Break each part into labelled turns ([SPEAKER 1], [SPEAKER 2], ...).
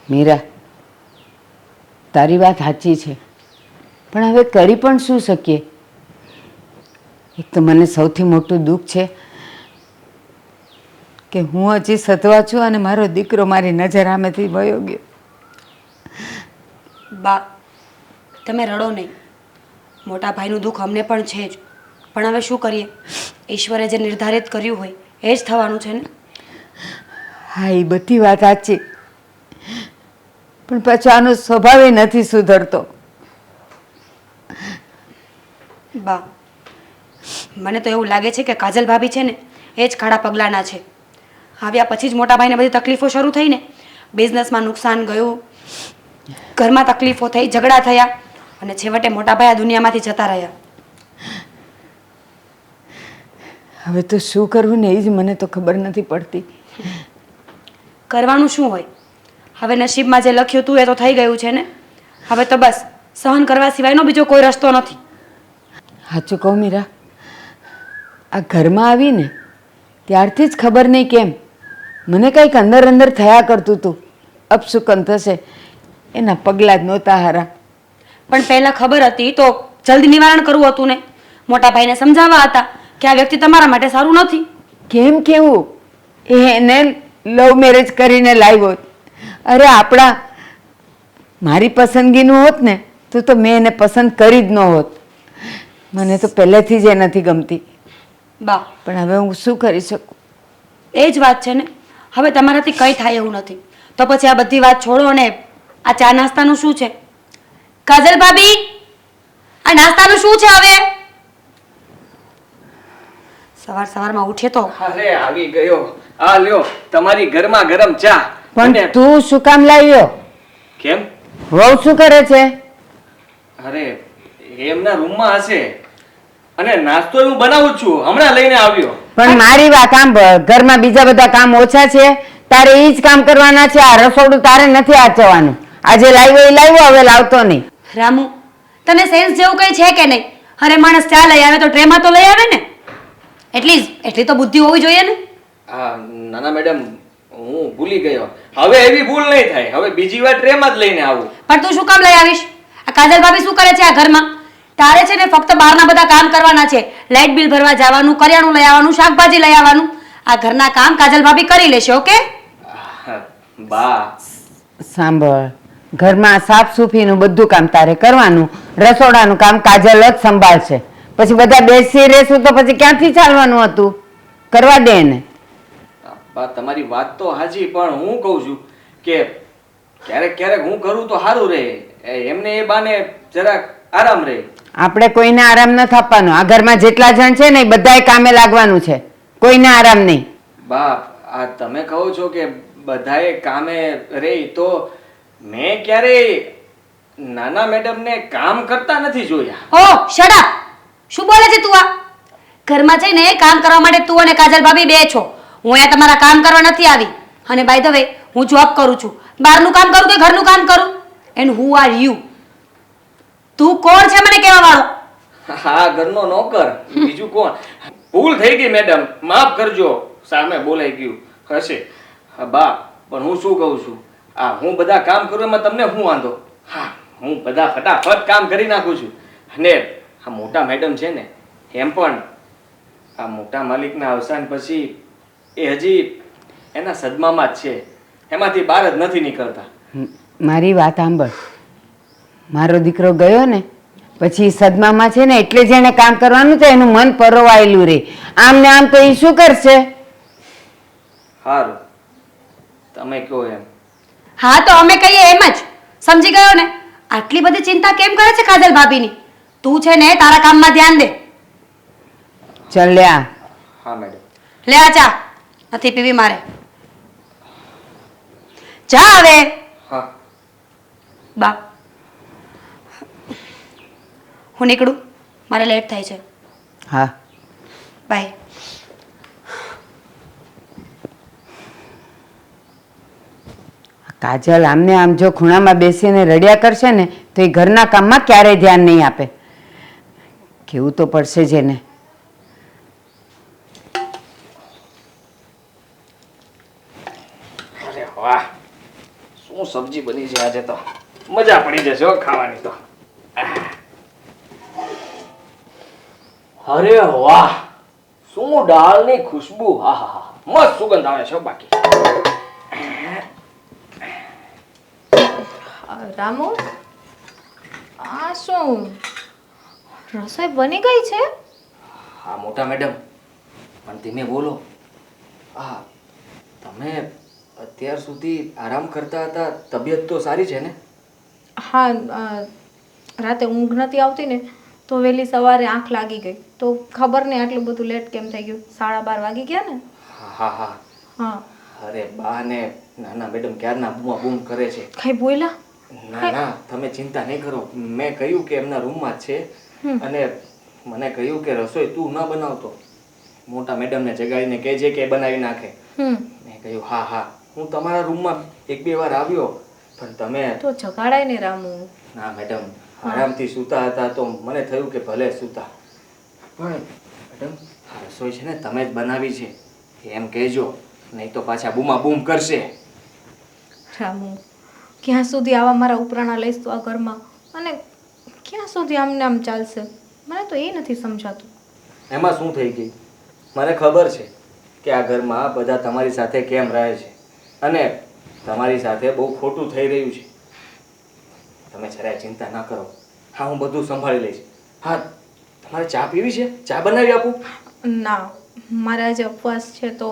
[SPEAKER 1] મીરા, તારી વાત સાચી છે, પણ હવે કરી પણ શું શકીએ? એક તો મને સૌથી મોટું દુઃખ છે કે હું હજી સધવા છું અને મારો દીકરો મારી નજર સામેથી વયો ગયો.
[SPEAKER 2] બા, તમે રડો નહીં. મોટા ભાઈનું દુઃખ અમને પણ છે જ, પણ હવે શું કરીએ? ઈશ્વરે જે નિર્ધારિત કર્યું હોય એ જ થવાનું છે ને.
[SPEAKER 1] હા, એ બધી વાત સાચી, પણ પાછો આનો સ્વભાવ નથી સુધરતો.
[SPEAKER 2] બા, મને તો એવું લાગે છે કે કાજલ ભાભી છે ને એ જ ખાડા પગલાંના છે. આવ્યા પછી જ મોટા ભાઈને બધી તકલીફો શરૂ થઈ ને. બિઝનેસમાં નુકસાન ગયું, ઘરમાં તકલીફો થઈ, ઝઘડા થયા અને છેવટે મોટા ભાઈ આ દુનિયામાંથી જતા રહ્યા.
[SPEAKER 1] હવે તો શું કરવું ને એ જ મને તો ખબર નથી પડતી.
[SPEAKER 2] કરવાનું શું હોય? હવે નસીબમાં જે લખ્યું હતું એ તો થઈ ગયું છે ને. હવે તો બસ સહન કરવા સિવાયનો બીજો કોઈ રસ્તો નથી.
[SPEAKER 1] સાચું કહું મીરા, આ ઘરમાં આવીને ત્યારથી જ ખબર નહીં કેમ મને કંઈક અંદર અંદર થયા કરતું હતું. અપશુકન થશે એના પગલાં જ નહોતા હારા.
[SPEAKER 2] પણ પહેલાં ખબર હતી તો જલ્દી નિવારણ કરવું હતું ને. મોટા ભાઈને સમજાવવા હતા કે આ વ્યક્તિ તમારા માટે સારું નથી.
[SPEAKER 1] કેમ કેવું? એને લવ મેરેજ કરીને લાવ્યો. અરે આપણા મારી પસંદગીનું હોત ને તો મેં એને પસંદ કરી જ ન હોત. મને તો પહેલેથી જ એ નથી ગમતી.
[SPEAKER 2] બા,
[SPEAKER 1] પણ હવે હું શું કરી શકું?
[SPEAKER 2] એ જ વાત છે ને. હવે તમારાથી કંઈ થાય એવું નથી તો પછી આ બધી વાત છોડો અને આ ચા નાસ્તાનું શું છે? કાજલ ભાભી, આ નાસ્તાનું શું છે હવે? સવારમાં ઉઠે તો
[SPEAKER 3] અરે આવી ગયો. આ લ્યો તમારી ગરમા ગરમ ચા.
[SPEAKER 1] પણ તું શું કામ લાવ્યો?
[SPEAKER 3] કેમ?
[SPEAKER 1] વહુ શું કરે છે?
[SPEAKER 3] અરે એમના રૂમમાં હશે અને નાસ્તો હું બનાવું જ છું, હમણાં લઈને આવ્યો.
[SPEAKER 1] પણ મારી વાત સાંભળ, ઘરમાં બીજા બધા કામ ઓછા છે, તારે એ જ કામ કરવાના છે. આ રસોડું તારે નથી આચવાનું. આજે લાવ્યો એ લાવ્યો, હવે લાવતો નહીં.
[SPEAKER 2] રામુ, તને સેન્સ જેવું કઈ છે કે નહીં? અરે માણસ ચા લઈ આવે તો ટ્રેમાં તો લઈ આવે ને. એટલી તો બુદ્ધિ હોવી જોઈએ ને.
[SPEAKER 3] હા નાના મેડમ, હું ભૂલી ગયો. હવે એવી ભૂલ નહીં થાય. હવે બીજી વાર ટ્રેમાં જ લઈને આવું.
[SPEAKER 2] પણ તું શું કામ લઈ આવીશ? આ કાજલ ભાભી શું કરે છે આ ઘરમાં? તારે છે ને ફક્ત બહારના બધા કામ કરવાના છે. લાઇટ બિલ ભરવા જવાનું, કરિયાણું લઈ આવવાનું, શાકભાજી લઈ આવવાનું. આ ઘરના કામ કાજલ ભાભી કરી લેશે. ઓકે
[SPEAKER 3] બા
[SPEAKER 1] સાંભળ, ઘરમાં સાફ સૂફીનું બધું કામ તારે કરવાનું, રસોડાનું કામ કાજલ જ સંભાળશે. પછી બધા બેસી રહેશું તો પછી ક્યાંથી ચાલવાનું હતું? કરવા દે એને.
[SPEAKER 3] બા તમારી વાત તો હાજી, પણ હું કહું છું કે ક્યારેક ક્યારેક હું કરું તો સારું રહે. એમને એ બાને જરાક આરામ રહે.
[SPEAKER 1] આપણે કોઈને આરામ નથી આપવાનો. આ ઘરમાં જેટલા જણ છે ને એ બધાએ કામે લાગવાનું છે, કોઈને આરામ નહીં.
[SPEAKER 3] બા આ તમે કહો છો કે બધાએ કામે રહે, તો મેં ક્યારેય નાના મેડમને કામ કરતા નથી જોયા.
[SPEAKER 2] ઓ શટ અપ! શું બોલે છે તું? આ ઘરમાં છે ને કામ કરવા માટે તું અને કાજલ ભાભી બે છો. હું અહીંયા તમારા કામ કરવા નથી આવી. અને બાય ધ વે, હું જોબ કરું છું. બહારનું કામ કરું કે ઘરનું કામ કરું? And who are you? તું કોણ છે મને કહેવા વાળો?
[SPEAKER 3] હા ઘરનો નોકર, બીજું કોણ? ભૂલ થઈ ગઈ મેડમ, માફ કરજો. સામે બોલાઈ ગયું હશે. હા બા, પણ હું શું કહું છું, હું બધા કામ કરું એમાં તમને શું વાંધો? હા, હું બધા ફટાફટ કામ કરી નાખું છું. અને આ મોટા મેડમ છે ને, એમ પણ આ મોટા માલિકના અવસાન પછી એ હજી એના સદમામાં જ છે. એમાંથી બહાર જ નથી નીકળતા.
[SPEAKER 1] મારી વાત સાંભળ, મારો દીકરો ગયો ને પછી સદમામાં છે ને એટલે જ એને કામ કરવાનું તો એનું મન પરોવાયેલું રહે. આમ ને આમ તો એ શું કરશે?
[SPEAKER 3] સારું, તમે કહો એમ.
[SPEAKER 2] હા તો અમે કહીએ એમ જ. સમજી ગયો ને? આટલી બધી ચિંતા કેમ કરે છે કાજલ ભાભીની? તું છે ને તારા કામમાં ધ્યાન દે.
[SPEAKER 1] ચાલ લે આ.
[SPEAKER 3] હા મેડમ.
[SPEAKER 2] લે આ ચા, નથી પીવી મારે. જા હવે.
[SPEAKER 3] હા
[SPEAKER 2] બા, હું નીકળું, મારે લેટ થાય છે.
[SPEAKER 1] હા,
[SPEAKER 2] બાય.
[SPEAKER 1] કાજલ આમને આમ જો ખૂણામાં બેસીને રડ્યા કરશે ને તો એ ઘરના કામમાં ક્યારેય ધ્યાન નહીં આપે. કેવું તો પડશે જ એને.
[SPEAKER 3] અરે વાહ, શું સબ્જી બની છે આજે તો મજા પડી જશે હો ખાવાની તો. અરે વાહ, શું દાળની ખુશ્બુ! હા હા હા, મસ્ત સુગંધ આવે છે હો. બાકી
[SPEAKER 4] રામુ, આ શું રસોઈ બની ગઈ છે?
[SPEAKER 3] હા મોટા મેડમ, પણ ધીમે બોલો. હા, તમે અત્યાર સુધી આરામ કરતા હતા, તબિયત તો સારી છે ને?
[SPEAKER 4] હા, રાતે ઊંઘ નથી આવતી ને તો વહેલી સવારે આંખ લાગી ગઈ તો ખબર નહીં આટલું બધું લેટ કેમ થઈ ગયું. 12:30 વાગી ગયા ને.
[SPEAKER 3] હા હા હા.
[SPEAKER 4] હા.
[SPEAKER 3] અરે બા ને નાના મેડમ ક્યારના બૂમા બૂમ કરે છે.
[SPEAKER 4] કઈ બોલ્યા?
[SPEAKER 3] ના ના, તમે ચિંતા નહીં કરો. મેં કહ્યું કે એમના રૂમમાં જ છે અને મને કહ્યું કે રસોઈ તું ન બનાવતો, મોટા મેડમને જગાડીને કહેજે કે બનાવી નાખે. મેં કહ્યું હા હા, હું તમારા રૂમમાં 1-2 વાર આવ્યો પણ તમે
[SPEAKER 4] તો જગાડાય ને રામુ.
[SPEAKER 3] ના મેડમ, આરામથી સૂતા હતા તો મને થયું કે ભલે સૂતા. પણ મેડમ, આ રસોઈ છે ને તમે જ બનાવી છે એમ કહેજો, નહીં તો પાછા બૂમા બૂમ કરશે.
[SPEAKER 4] રામુ, ક્યાં સુધી આવા મારા ઉપરાણા લઈશ તું આ ઘરમાં, અને ક્યાં સુધી આમને આમ ચાલશે? મને તો એ નથી સમજાતું.
[SPEAKER 3] એમાં શું થઈ ગઈ? મને ખબર છે કે આ ઘરમાં બધા તમારી સાથે કેમ રહે છે અને તમારી સાથે બહુ ખોટું થઈ રહ્યું છે. તમે જરાય ચિંતા ના કરો. હા, હું બધું સંભાળી લઈશ. હા, તમારે ચા પીવી છે? ચા બનાવી આપું?
[SPEAKER 4] ના, મારે આજે ઉપવાસ છે તો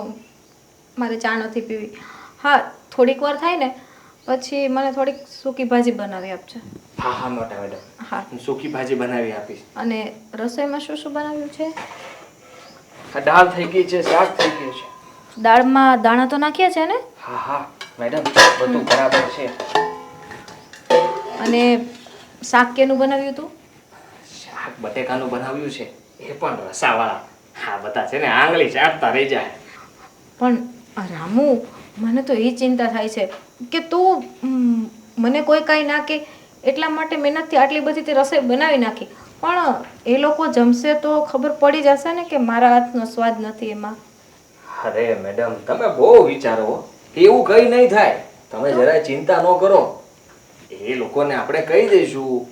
[SPEAKER 4] મારે ચા નથી પીવી. હા, થોડીક વાર થાય ને પછી મને થોડીક સૂકી ભાજી બનાવી આપજો.
[SPEAKER 3] હા હા મોટા મેડમ,
[SPEAKER 4] હા.
[SPEAKER 3] હું સૂકી ભાજી બનાવી આપીશ.
[SPEAKER 4] અને રસોઈમાં શું શું બનાવ્યું છે?
[SPEAKER 3] આ દાળ થઈ ગઈ છે, શાક થઈ ગયું છે.
[SPEAKER 4] દાળમાં દાણા તો નાખ્યા છે ને?
[SPEAKER 3] હા હા મેડમ, બધું બરાબર છે.
[SPEAKER 4] અને શાક કેનું બનાવ્યું હતું?
[SPEAKER 3] શાક બટેકાનું બનાવ્યું છે, એ પણ રસાવાળા. હા, બધા છે ને આંગળી ચાટતા રહી જાય.
[SPEAKER 4] પણ રામુ, મને તો એ ચિંતા થાય છે કે તું મને કોઈ કાંઈ ના કે એટલા માટે મહેનતથી આટલી બધી તે રસોઈ બનાવી નાખી, પણ એ લોકો જમશે તો ખબર પડી જશે ને કે મારા હાથનો સ્વાદ નથી એમાં.
[SPEAKER 3] અરે મેડમ, તમે બહુ વિચારો હો. એવું કઈ નહીં થાય, તમે જરાય ચિંતા ન કરો. એ લોકોને આપણે કહી દઈશું.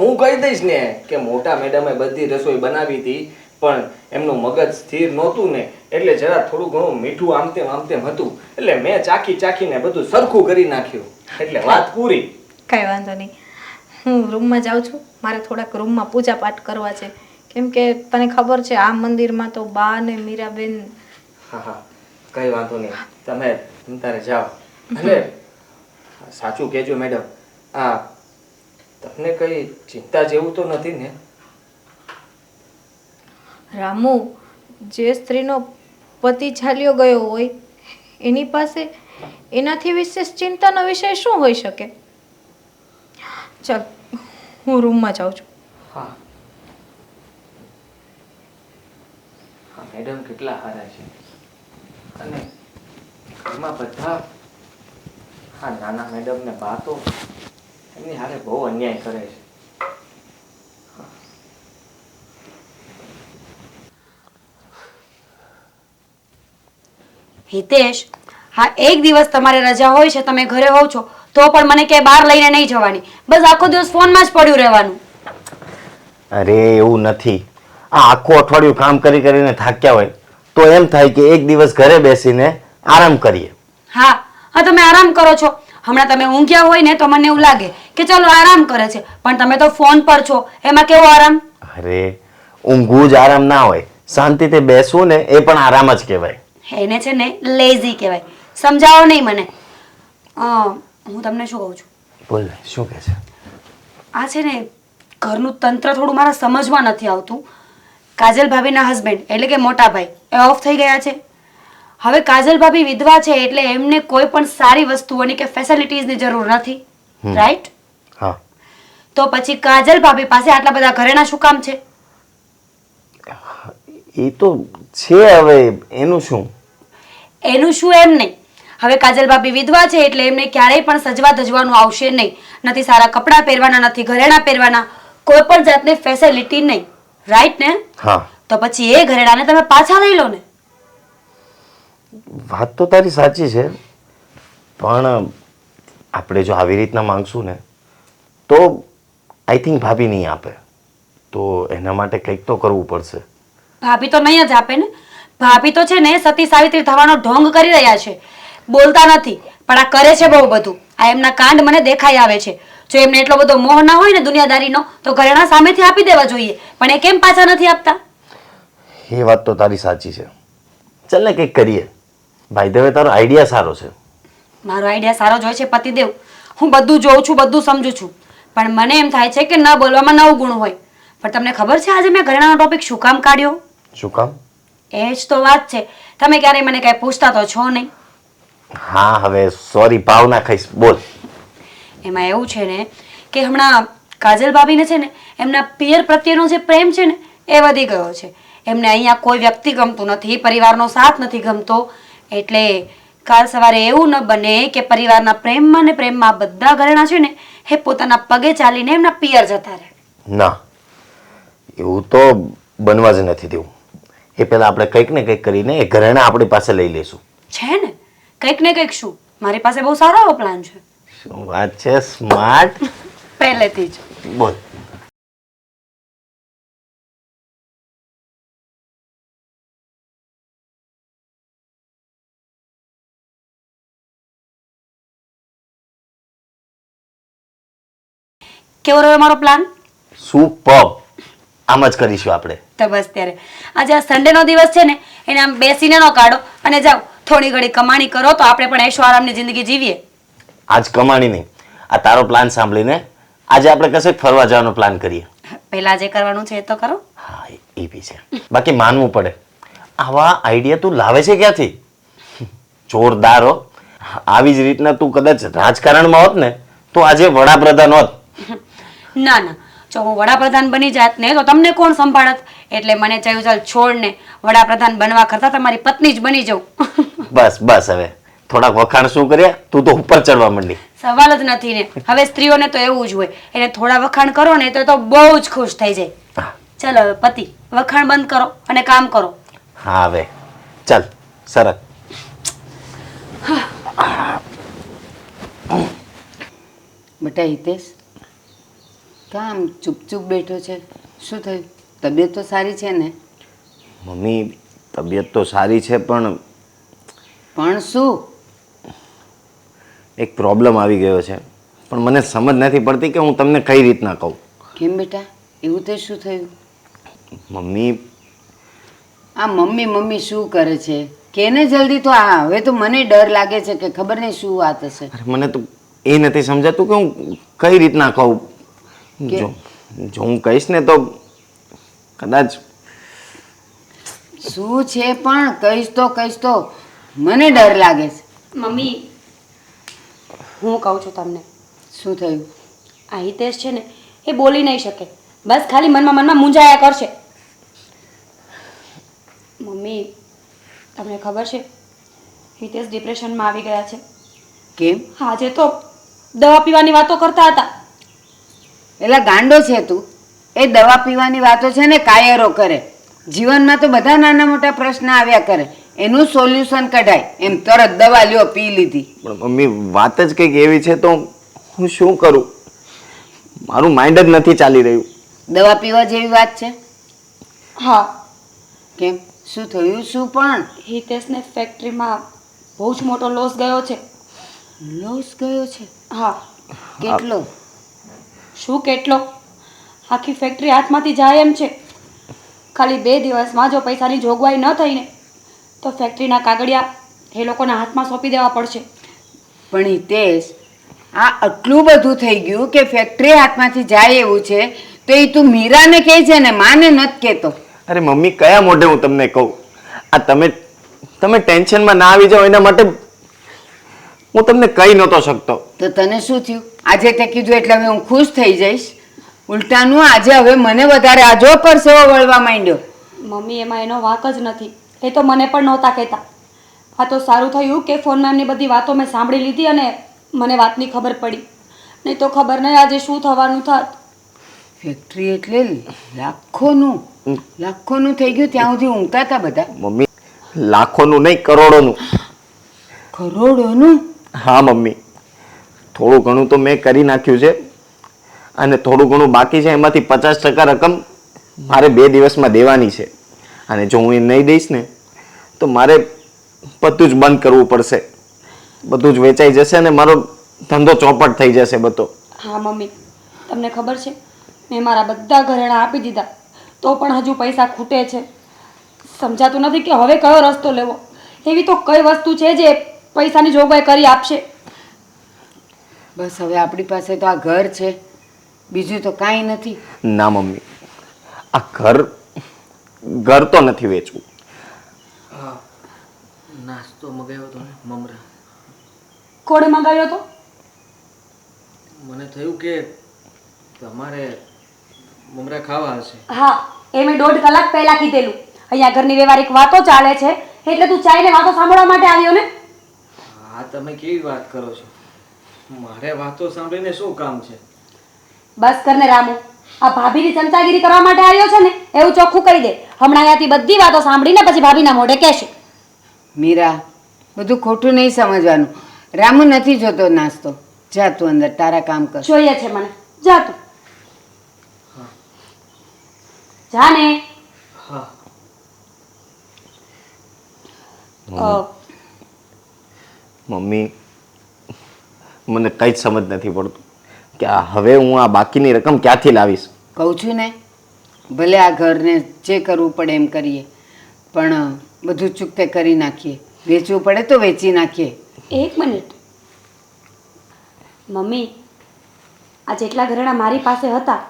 [SPEAKER 3] હું કહી દઈશ ને કે મોટા મેડમે બધી રસોઈ બનાવી હતી પણ એમનું મગજ સ્થિર નહોતું ને એટલે જરા થોડું ઘણું મીઠું આમ તેમ હતું, એટલે મેં ચાખીને બધું સરખું કરી નાખ્યું, એટલે વાત પૂરી.
[SPEAKER 4] કાંઈ વાંધો નહીં, હું રૂમમાં જાઉં છું. મારે થોડાક રૂમમાં પૂજા પાઠ કરવા છે, કેમ કે તને ખબર છે આ મંદિરમાં તો બા ને મીરાબેન.
[SPEAKER 3] હા હા, કઈ વાંધો નહીં, તમે તારે જાઓ. અને સાચું કહેજો મેડમ, આ તમને કઈ ચિંતા જેવું તો નથી ને?
[SPEAKER 4] રામુ, જે સ્ત્રીનો પતિ ચાલ્યો ગયો હોય એની પાસે એનાથી વિશેષ ચિંતાનો વિષય શું હોઈ શકે? ચાલ, હું રૂમમાં જાઉં છું.
[SPEAKER 3] હા હા મેડમ, કેટલા સારા છે. અને ઘરમાં બધા હા નાના મેડમ ને બા તો એમની હારે બહુ અન્યાય કરે છે.
[SPEAKER 2] હિતેશ, હા, એક દિવસ તમારે રજા હોય છે, તમે ઘરે હોવ છો તો પણ મને ક્યાંય બહાર લઈને નહીં જવાની. બસ આખો દિવસ ફોનમાં જ પડ્યું રહેવાનું.
[SPEAKER 5] અરે એવું નથી. આ આખું અઠવાડિયું કામ કરીને થાક્યા હોય તો એમ થાય કે એક દિવસ ઘરે બેસીને આરામ કરીએ.
[SPEAKER 2] હા હા, તમે આરામ કરો છો. હમણાં તમે ઊંઘ્યા હોય ને તો મને એવું લાગે કે ચલો આરામ કરે છે, પણ તમે તો ફોન પર છો. એમાં કેવો આરામ?
[SPEAKER 5] અરે ઊંઘવું જ આરામ ના હોય, શાંતિથી બેસવું ને એ પણ આરામ જ કહેવાય.
[SPEAKER 2] એને છે ને લેઝી કહેવાય. સમજાવો નહીં મને. હું તમને શું કહું છું,
[SPEAKER 5] બોલ, શું કહે છે?
[SPEAKER 2] આ છે ને ઘરનું તંત્ર થોડું મારા સમજમાં નથી આવતું. કાજલ ભાભીના હસબન્ડ એટલે કે મોટા ભાઈ એ ઓફ થઈ ગયા છે. હવે કાજલ ભાભી વિધવા છે એટલે એમને કોઈ પણ સારી વસ્તુઓની કે ફેસિલિટીઝની જરૂર નથી, રાઈટ?
[SPEAKER 5] હા.
[SPEAKER 2] તો પછી કાજલ ભાભી પાસે આટલા બધા ઘરેણા શું કામ છે?
[SPEAKER 5] એ તો છે, હવે એનું શું?
[SPEAKER 2] એનું શું એમ નહીં. હવે કાજલ ભાભી વિધવા છે એટલે એમને ક્યારેય પણ સજવા ધજવાનું આવશે નહીં. નથી સારા કપડાં પહેરવાના, નથી ઘરેણા પહેરવાના, કોઈ પણ જાતની ફેસિલિટી નહીં, રાઈટ ને?
[SPEAKER 5] હા.
[SPEAKER 2] તો પછી એ ઘરેણાને તમે પાછા લઈ લો ને.
[SPEAKER 5] વાત તો તારી સાચી છે, પણ આપણે જો આવી રીતના માંગશું ને તો આઈ થિંક ભાભી નહીં આપે. તો એના માટે કંઈક તો કરવું પડશે.
[SPEAKER 2] ભાભી તો નહીં જ આપે ને. ભાભી તો છે ને સતી સાવિત્રી થવાનો ઢોંગ કરી રહ્યા છે. બોલતા નથી પણ આ કરે છે બહુ બધું. આ એમના કાંડ મને દેખાઈ આવે છે. જો એમને એટલો બધો મોહ ના હોય ને દુનિયાદારીનો તો ઘરેણા સામેથી આપી દેવા જોઈએ, પણ એ કેમ પાછા નથી આપતા?
[SPEAKER 5] એ વાત તો તારી સાચી છે. ચાલ ને કંઈક કરીએ. ભાઈ દેવે તારો આઈડિયા સારો છે.
[SPEAKER 2] મારો આઈડિયા સારો જ હોય છે પતિદેવ. હું બધું જોઉં છું, બધું સમજુ છું, પણ મને એમ થાય છે કે ન બોલવામાં 9 ગુણ હોય. પણ તમને ખબર છે આજે મેં ઘરેણાનો ટોપિક શું કામ કાઢ્યો?
[SPEAKER 5] શું કામ?
[SPEAKER 2] એ જ તો વાત છે. તમે ક્યારેય મને કાંઈ પૂછતા તો છો નહીં.
[SPEAKER 5] હા, હવે સોરી, ભાવ ના ખાઈશ, બોલ.
[SPEAKER 2] એમાં એવું છે ને કે હમણાં કાજલ ભાભીને છે ને એમના પિયર પ્રત્યેનો જે પ્રેમ છે ને એ વધી ગયો છે. એમને અહીંયા કોઈ વ્યક્તિ ગમતું નથી, પરિવારનો સાથ નથી ગમતો. એટલે કાલ સવારે એવું ન બને કે પરિવારના પ્રેમમાં ને પ્રેમમાં બધા ઘરેણા છે ને એ પોતાના પગે ચાલીને એમના પિયર જતા રહે.
[SPEAKER 5] ના, એવું તો બનવા જ નથી દેવું. એ પહેલા આપણે કંઈક ને કંઈક કરીને એ ઘરેણા આપણી પાસે લઈ લઈશું.
[SPEAKER 2] છે ને કંઈક ને કંઈક શું? મારી પાસે બહુ સારો એવો પ્લાન છે.
[SPEAKER 5] શું વાત છે, સ્માર્ટ.
[SPEAKER 2] પહેલેથી જ.
[SPEAKER 5] બોલ.
[SPEAKER 2] કેવો રહ્યો મારો પ્લાન?
[SPEAKER 5] સુપર. આમ જ કરીશું આપણે.
[SPEAKER 2] તો બસ ત્યારે આજે આ સન્ડેનો દિવસ છે ને એને આમ બેસીને ન કાઢો અને જાઓ થોડી ઘડી કમાણી કરો તો આપણે પણ ऐशो આરામની જિંદગી જીવીએ.
[SPEAKER 5] આજ કમાણી નહીં, આ તારો પ્લાન સાંભળીને આજે આપણે કશે ફરવા જવાનો પ્લાન કરીએ.
[SPEAKER 2] પહેલા જે કરવાનું છે એ તો કરો.
[SPEAKER 5] હા, એ બી છે. બાકી માનવું પડે, આવા આઈડિયા તું લાવે છે ક્યાંથી? જોરદાર હો. આવી જ રીતના તું કદાચ રાજકારણમાં હોત ને તો આજે વડાપ્રધાન હોત.
[SPEAKER 2] ના ના, જો હું વડાપ્રધાન બની જાત ને તો તમને કોણ સંભાળત? એટલે મને ચાલ્યું ચાલ છોડ ને વડાપ્રધાન બનવા કરતા તમારી પત્ની જ બની જાઉં.
[SPEAKER 5] બસ બસ, હવે થોડાક વખાણ શું કર્યા, તું તો ઉપર ચડવા માંડી.
[SPEAKER 2] સવાલ જ નથી ને. હવે સ્ત્રીઓને તો એવું જ હોય, એટલે થોડા વખાણ કરો ને તો બહુ જ ખુશ થઈ જાય. ચાલો હવે પતિ વખાણ બંધ કરો અને કામ કરો.
[SPEAKER 5] હા, હવે ચાલ સરસ.
[SPEAKER 1] બેટા હિતેશ, કામ ચૂપ બેઠો છે? શું થયું? તબિયત તો સારી છે ને?
[SPEAKER 5] મમ્મી, તબિયત તો સારી છે પણ
[SPEAKER 1] શું?
[SPEAKER 5] એક પ્રોબ્લેમ આવી ગયો છે, પણ મને સમજ નથી પડતી કે હું તમને કઈ રીતના કહું.
[SPEAKER 1] કેમ બેટા, એવું તો શું થયું?
[SPEAKER 5] મમ્મી,
[SPEAKER 1] આ મમ્મી મમ્મી શું કરે છે? કેને જલ્દી તો. આ હવે તો મને ડર લાગે છે કે ખબર નહીં શું વાત હશે.
[SPEAKER 5] અરે મને તો એ નથી સમજાતું કે હું કઈ રીતના કહું. જો હું કહીશ ને તો કદાચ.
[SPEAKER 1] શું છે પણ? કહીશ તો મને ડર લાગે છે.
[SPEAKER 2] મમ્મી હું કહું છું તમને.
[SPEAKER 1] શું થયું?
[SPEAKER 2] આ હિતેશ છે ને એ બોલી નહીં શકે, બસ ખાલી મનમાં મૂંઝાયા કરશે. મમ્મી તમને ખબર છે હિતેશ ડિપ્રેશનમાં આવી ગયા છે.
[SPEAKER 1] કેમ?
[SPEAKER 2] આજે તો દવા પીવાની વાતો કરતા હતા.
[SPEAKER 1] એલા ગાંડો છે તું. એ દવા પીવાની વાતો છે ને કાયરો કરે. જીવનમાં તો બધા નાના મોટા પ્રશ્ન આવ્યા કરે, એનું સોલ્યુશન કઢાય એમ તરત દવા લ્યો પી લીધી.
[SPEAKER 5] પણ મમ્મી વાત જ કંઈક એવી છે તો હું શું કરું? મારું માઇન્ડ જ નથી ચાલી રહ્યું.
[SPEAKER 1] દવા પીવા જેવી વાત છે?
[SPEAKER 2] હા.
[SPEAKER 1] કેમ? શું થયું? શું પણ?
[SPEAKER 2] હિતેશને ફેક્ટરીમાં બહુ જ મોટો લોસ ગયો છે.
[SPEAKER 1] લોસ ગયો છે?
[SPEAKER 2] હા.
[SPEAKER 1] કેટલો?
[SPEAKER 2] શું કેટલો? આખી ફેક્ટરી હાથમાંથી જાય એમ છે. ખાલી 2 દિવસમાં જો પૈસાની જોગવાઈ ન થઈને તો ફેક્ટરીના કાગળિયા એ લોકોના હાથમાં સોંપી દેવા પડશે.
[SPEAKER 1] પણ હિતેશ, આ આટલું બધું થઈ ગયું કે ફેક્ટરી હાથમાંથી જાય એવું છે તો એ તું મીરાને કહે છે ને માને નથી કહેતો?
[SPEAKER 5] અરે મમ્મી, કયા મોઢે હું તમને કહું? આ તમે ટેન્શનમાં ના આવી જાઓ એના માટે હું તમને કહી નહોતો શકતો.
[SPEAKER 1] તો તને શું થયું? આજે તે કીધું એટલે હવે હું ખુશ થઈ જઈશ? ઉલટાનું આજે હવે મને વધારે આજો પરસેવો વળવા માંડ્યો.
[SPEAKER 2] મમ્મી એમાં એનો વાંક જ નથી. એ તો મને પણ નહોતા કહેતા. આ તો સારું થયું કે ફોનમાં એમની બધી વાતો મેં સાંભળી લીધી અને મને વાતની ખબર પડી. નહીં તો ખબર નહીં આજે શું થવાનું થાત.
[SPEAKER 1] ફેક્ટરી એટલે લાખોનું થઈ ગયું. ત્યાં સુધી ઊંઘતા હતા બધા.
[SPEAKER 5] મમ્મી, લાખોનું નહીં, કરોડોનું.
[SPEAKER 1] કરોડોનું?
[SPEAKER 5] હા મમ્મી, થોડું ઘણું તો મેં કરી નાખ્યું છે અને થોડું ઘણું બાકી છે. એમાંથી 50% રકમ મારે 2 દિવસમાં દેવાની છે. અને જો હું એ નહીં દઈશ ને તો મારે બધું જ બંધ કરવું પડશે. બધું જ વેચાઈ જશે અને મારો ધંધો ચોપટ થઈ જશે બધો.
[SPEAKER 2] હા મમ્મી, તમને ખબર છે મેં મારા બધા ઘરેણાં આપી દીધા તો પણ હજુ પૈસા ખૂટે છે. સમજાતું નથી કે હવે કયો રસ્તો લેવો. એવી તો કઈ વસ્તુ છે જે પૈસાની જોગવાઈ કરી આપશે?
[SPEAKER 1] બસ હવે આપણી પાસે તો આ ઘર છે, બીજું તો કાંઈ નથી.
[SPEAKER 5] ના મમ્મી, આ ઘર તો નથી વેચવું.
[SPEAKER 3] હા, નાસ્તો મગાવ્યો હતો ને મમરા.
[SPEAKER 2] કોણે મંગાવ્યો તો?
[SPEAKER 3] મને થયું કે તમારે મમરા ખાવા હશે.
[SPEAKER 2] હા, એ મેં 1.5 કલાક પહેલા કીધેલું. અહીંયા ઘરની વ્યવહારિક વાતો ચાલે છે એટલે તું ચાઈને વાતો સાંભળવા માટે આવ્યો ને?
[SPEAKER 3] હા, તમે કેવી વાત કરો છો? મારે વાતો સાંભળીને શું કામ છે?
[SPEAKER 2] બસ કરને રામુ, આ ભાભીની ચમચાગીરી કરવા માટે આવ્યો છે ને એવું ચોખ્ખું કહી દે. હમણાં અહીંયાથી બધી વાતો સાંભળીને પછી ભાભીના મોઢે કહેશે.
[SPEAKER 1] મીરા, બધું ખોટું નહીં સમજવાનું. રામુ નથી જોતો નાસ્તો. જા તું અંદર તારા કામ કર.
[SPEAKER 2] જોઈએ છે મને. જા તું. જા ને.
[SPEAKER 3] હા.
[SPEAKER 5] મમ્મી, મને કંઈ જ સમજ નથી પડતું કે હવે હું આ બાકીની રકમ ક્યાંથી લાવીશ.
[SPEAKER 1] કહું છું ને, ભલે આ ઘરને જે કરવું પડે એમ કરીએ, પણ બધું ચૂકતે કરી નાખીએ. વેચવું પડે તો વેચી નાખીએ.
[SPEAKER 2] 1 મિનિટ મમ્મી, આ જેટલા ઘરેણાં મારી પાસે હતા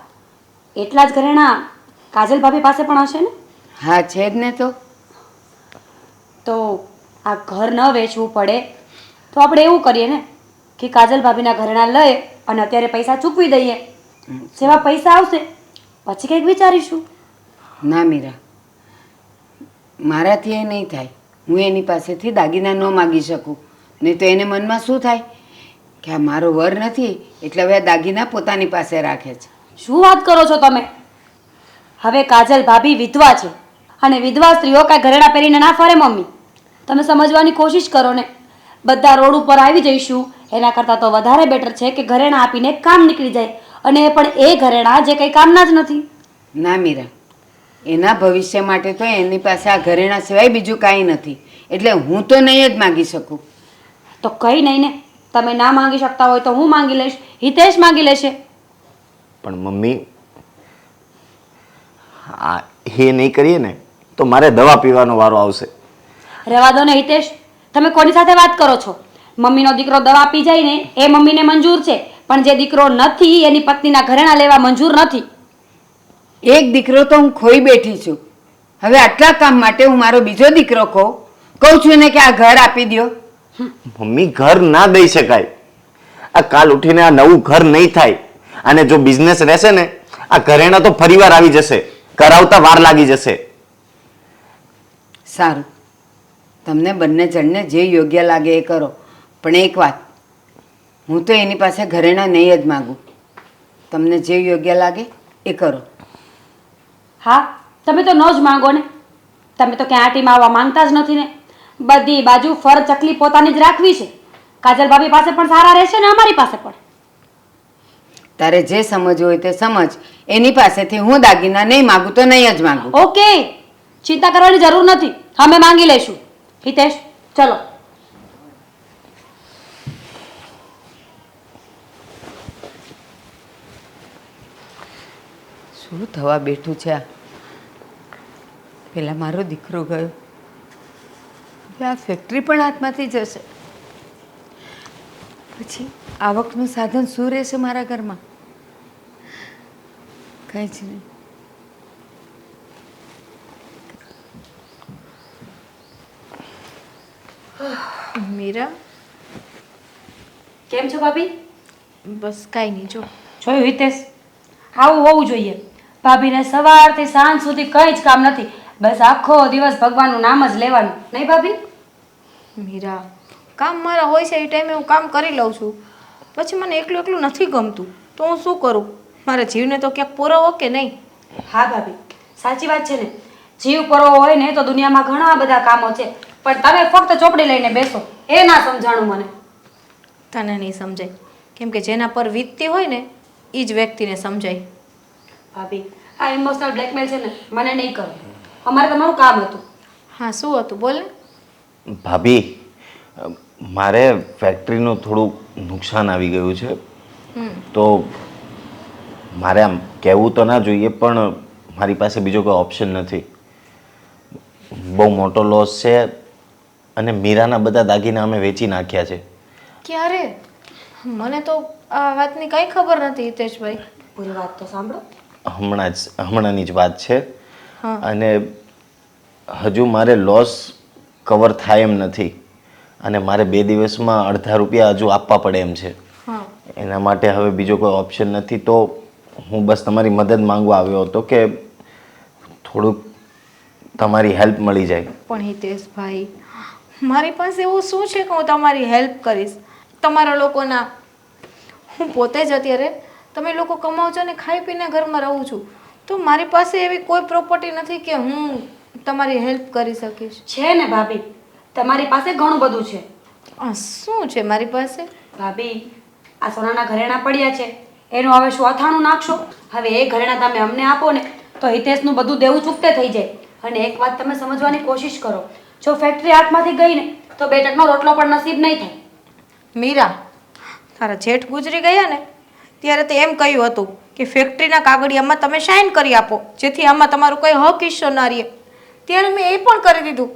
[SPEAKER 2] એટલા જ ઘરેણાં કાજલ ભાભી પાસે પણ હશે ને?
[SPEAKER 1] હા, છે જ ને.
[SPEAKER 2] તો આ ઘર ન વેચવું પડે તો આપણે એવું કરીએ ને કે કાજલ ભાભીના ઘરેણાં લઈ અને અત્યારે પૈસા ચૂકવી દઈએ. જેવા પૈસા આવશે પછી કંઈક વિચારીશું.
[SPEAKER 1] ના મીરા, મારાથી એ નહીં થાય. હું એની પાસેથી દાગીના ન માગી શકું. નહીં તો એને મનમાં શું થાય કે આ મારો વર નથી એટલે હવે આ દાગીના પોતાની પાસે રાખે છે.
[SPEAKER 2] શું વાત કરો છો તમે? હવે કાજલ ભાભી વિધવા છે અને વિધવા સ્ત્રીઓ કાંઈ ઘરેણાં પહેરીને ના ફરે મમ્મી. તમે સમજવાની કોશિશ કરો ને. બધા રોડ ઉપર આવી જઈશું એના કરતાં તો વધારે બેટર છે કે ઘરેણાં આપીને કામ નીકળી જાય. અને એ પણ એ ઘરેણાં જે કંઈ કામના જ નથી.
[SPEAKER 1] ના મીરા, એના ભવિષ્ય માટે તો એની પાસે આ ઘરેણાં સિવાય બીજું કાંઈ નથી. એટલે હું તો નહીં જ માગી શકું.
[SPEAKER 2] તો કંઈ નહીં ને, તમે ના માંગી શકતા હોય તો હું માંગી લઈશ, હિતેશ માંગી લેશે.
[SPEAKER 5] પણ મમ્મી, આ એ નહીં કરીએ ને તો મારે દવા પીવાનો વારો આવશે.
[SPEAKER 2] રહેવા દો ને હિતેશ, તમે કોની સાથે વાત કરો છો? મમ્મીનો દીકરો દવા પી જાય ને એ મમ્મીને મંજૂર છે, પણ જે દીકરો નથી એની પત્નીના ઘરેણાં લેવા મંજૂર નથી.
[SPEAKER 1] એક દીકરો તો હું ખોઈ બેઠી છું. હવે આટલા કામ માટે હું મારો બીજો દીકરો કહું છું ને કે આ ઘર આપી દ્યો.
[SPEAKER 5] મમ્મી, ઘર ના દઈ શકાય. આ કાલ ઉઠીને આ નવું ઘર નહીં થાય. અને જો બિઝનેસ રહેશે ને આ ઘરેણા તો ફરીવાર આવી જશે. કરાવતા વાર લાગી જશે.
[SPEAKER 1] સારું, તમને બંને જણને જે યોગ્ય લાગે એ કરો. પણ એક વાત, હું તો એની પાસે ઘરેણાં નહીં જ માગું. તમને જે યોગ્ય લાગે એ કરો.
[SPEAKER 2] હા, તમે તો ન જ માંગો ને. તમે તો ક્યાં આંટીમાં આવવા માંગતા જ નથી ને. બધી બાજુ ફર ચકલી પોતાની જ રાખવી છે. કાજલ ભાભી પાસે પણ સારા રહેશે ને અમારી પાસે પણ.
[SPEAKER 1] તારે જે સમજવું હોય તે સમજ. એની પાસેથી હું દાગીના નહીં માગું તો નહીં જ માગું.
[SPEAKER 2] ઓકે, ચિંતા કરવાની જરૂર નથી, અમે માંગી લઈશું. હિતેશ, ચલો.
[SPEAKER 1] શું થવા બેઠું છે આ? પેલા મારો દીકરો ગયો, હવે આ ફેક્ટરી પણ હાથમાંથી જશે. પછી આવકનું સાધન શું રહેશે મારા ઘરમાં? કંઈ જ નહીં.
[SPEAKER 4] મીરા,
[SPEAKER 2] કેમ છો ભાભી?
[SPEAKER 4] બસ કાંઈ નહીં.
[SPEAKER 2] જોયું હિતેશ, આવું હોવું જોઈએ. ભાભીને સવારથી સાંજ સુધી કંઈ જ કામ નથી. બસ આખો દિવસ ભગવાનનું નામ જ લેવાનું, નહીં ભાભી?
[SPEAKER 4] મીરા, કામ મારા હોય છે એ ટાઈમે હું કામ કરી લઉં છું. પછી મને એકલું એકલું નથી ગમતું તો હું શું કરું? મારા જીવને તો ક્યાંક પુરાવો કે નહીં?
[SPEAKER 2] હા ભાભી, સાચી વાત છે ને. જીવ પરોવો હોય ને તો દુનિયામાં ઘણા બધા કામો છે, પણ તમે ફક્ત ચોપડી લઈને બેસો એ ના સમજાણું મને.
[SPEAKER 4] તને નહીં સમજાય. કેમ કે જેના પર વીતતી હોય ને એ જ વ્યક્તિને સમજાય.
[SPEAKER 2] ભાભી આ ઇમોશનલ બ્લેકમેલ છે ને મને નહીં કરો. અમારે તમારું કામ હતું.
[SPEAKER 4] હા શું હતું બોલ ને.
[SPEAKER 5] ભાભી મારે ફેક્ટરીનું થોડું નુકસાન આવી ગયું છે તો મારે આમ કહેવું તો ના જોઈએ પણ મારી પાસે બીજો કોઈ ઓપ્શન નથી. બહુ મોટો લોસ છે અને મીરાના બધા દાગીના અમે વેચી નાખ્યા છે.
[SPEAKER 4] ક્યારે? મને તો આ વાતની કંઈ ખબર નથી હિતેશભાઈ.
[SPEAKER 2] પૂરી વાત તો સાંભળો.
[SPEAKER 5] હમણાંની જ વાત છે
[SPEAKER 4] હા.
[SPEAKER 5] અને હજુ મારે લોસ કવર થાય એમ નથી અને મારે 2 દિવસમાં અડધા રૂપિયા હજુ આપવા પડે એમ છે.
[SPEAKER 4] હા
[SPEAKER 5] એના માટે હવે બીજો કોઈ ઓપ્શન નથી તો હું બસ તમારી મદદ માંગવા આવ્યો હતો કે થોડુંક તમારી હેલ્પ મળી જાય.
[SPEAKER 4] પણ હિતેશભાઈ મારી પાસે એવું શું છે કે હું તમારી હેલ્પ કરીશ? તમારા લોકોના હું પોતે જ અત્યારે તમે લોકો કમાઓ છો ને ખાઈ પીને ઘરમાં રહું છું તો મારી પાસે એવી કોઈ પ્રોપર્ટી નથી કે હું તમારી હેલ્પ કરી શકીશ.
[SPEAKER 2] છે ને ભાભી તમારી પાસે ઘણું બધું છે.
[SPEAKER 4] આ શું છે મારી પાસે?
[SPEAKER 2] ભાભી આ સોનાના ઘરેણા પડ્યા છે એનું હવે શું અથાણું નાખશો? હવે એ ઘરેણા તમે અમને આપો ને તો હિતેશનું બધું દેવું ચૂકતે થઈ જાય. અને એક વાત તમે સમજવાની કોશિશ કરો, જો ફેક્ટરી હાથમાંથી ગઈ ને તો 2 ટકનો રોટલો પણ નસીબ નહીં થાય.
[SPEAKER 4] મીરા તારા જેઠ ગુજરી ગયા ને ત્યારે તે એમ કહ્યું હતું કે ફેક્ટરીના કાગળિયામાં તમે સાઇન કરી આપો જેથી આમાં તમારું કોઈ હક હિસ્સો ના રહે. ત્યારે મેં એ પણ કરી દીધું.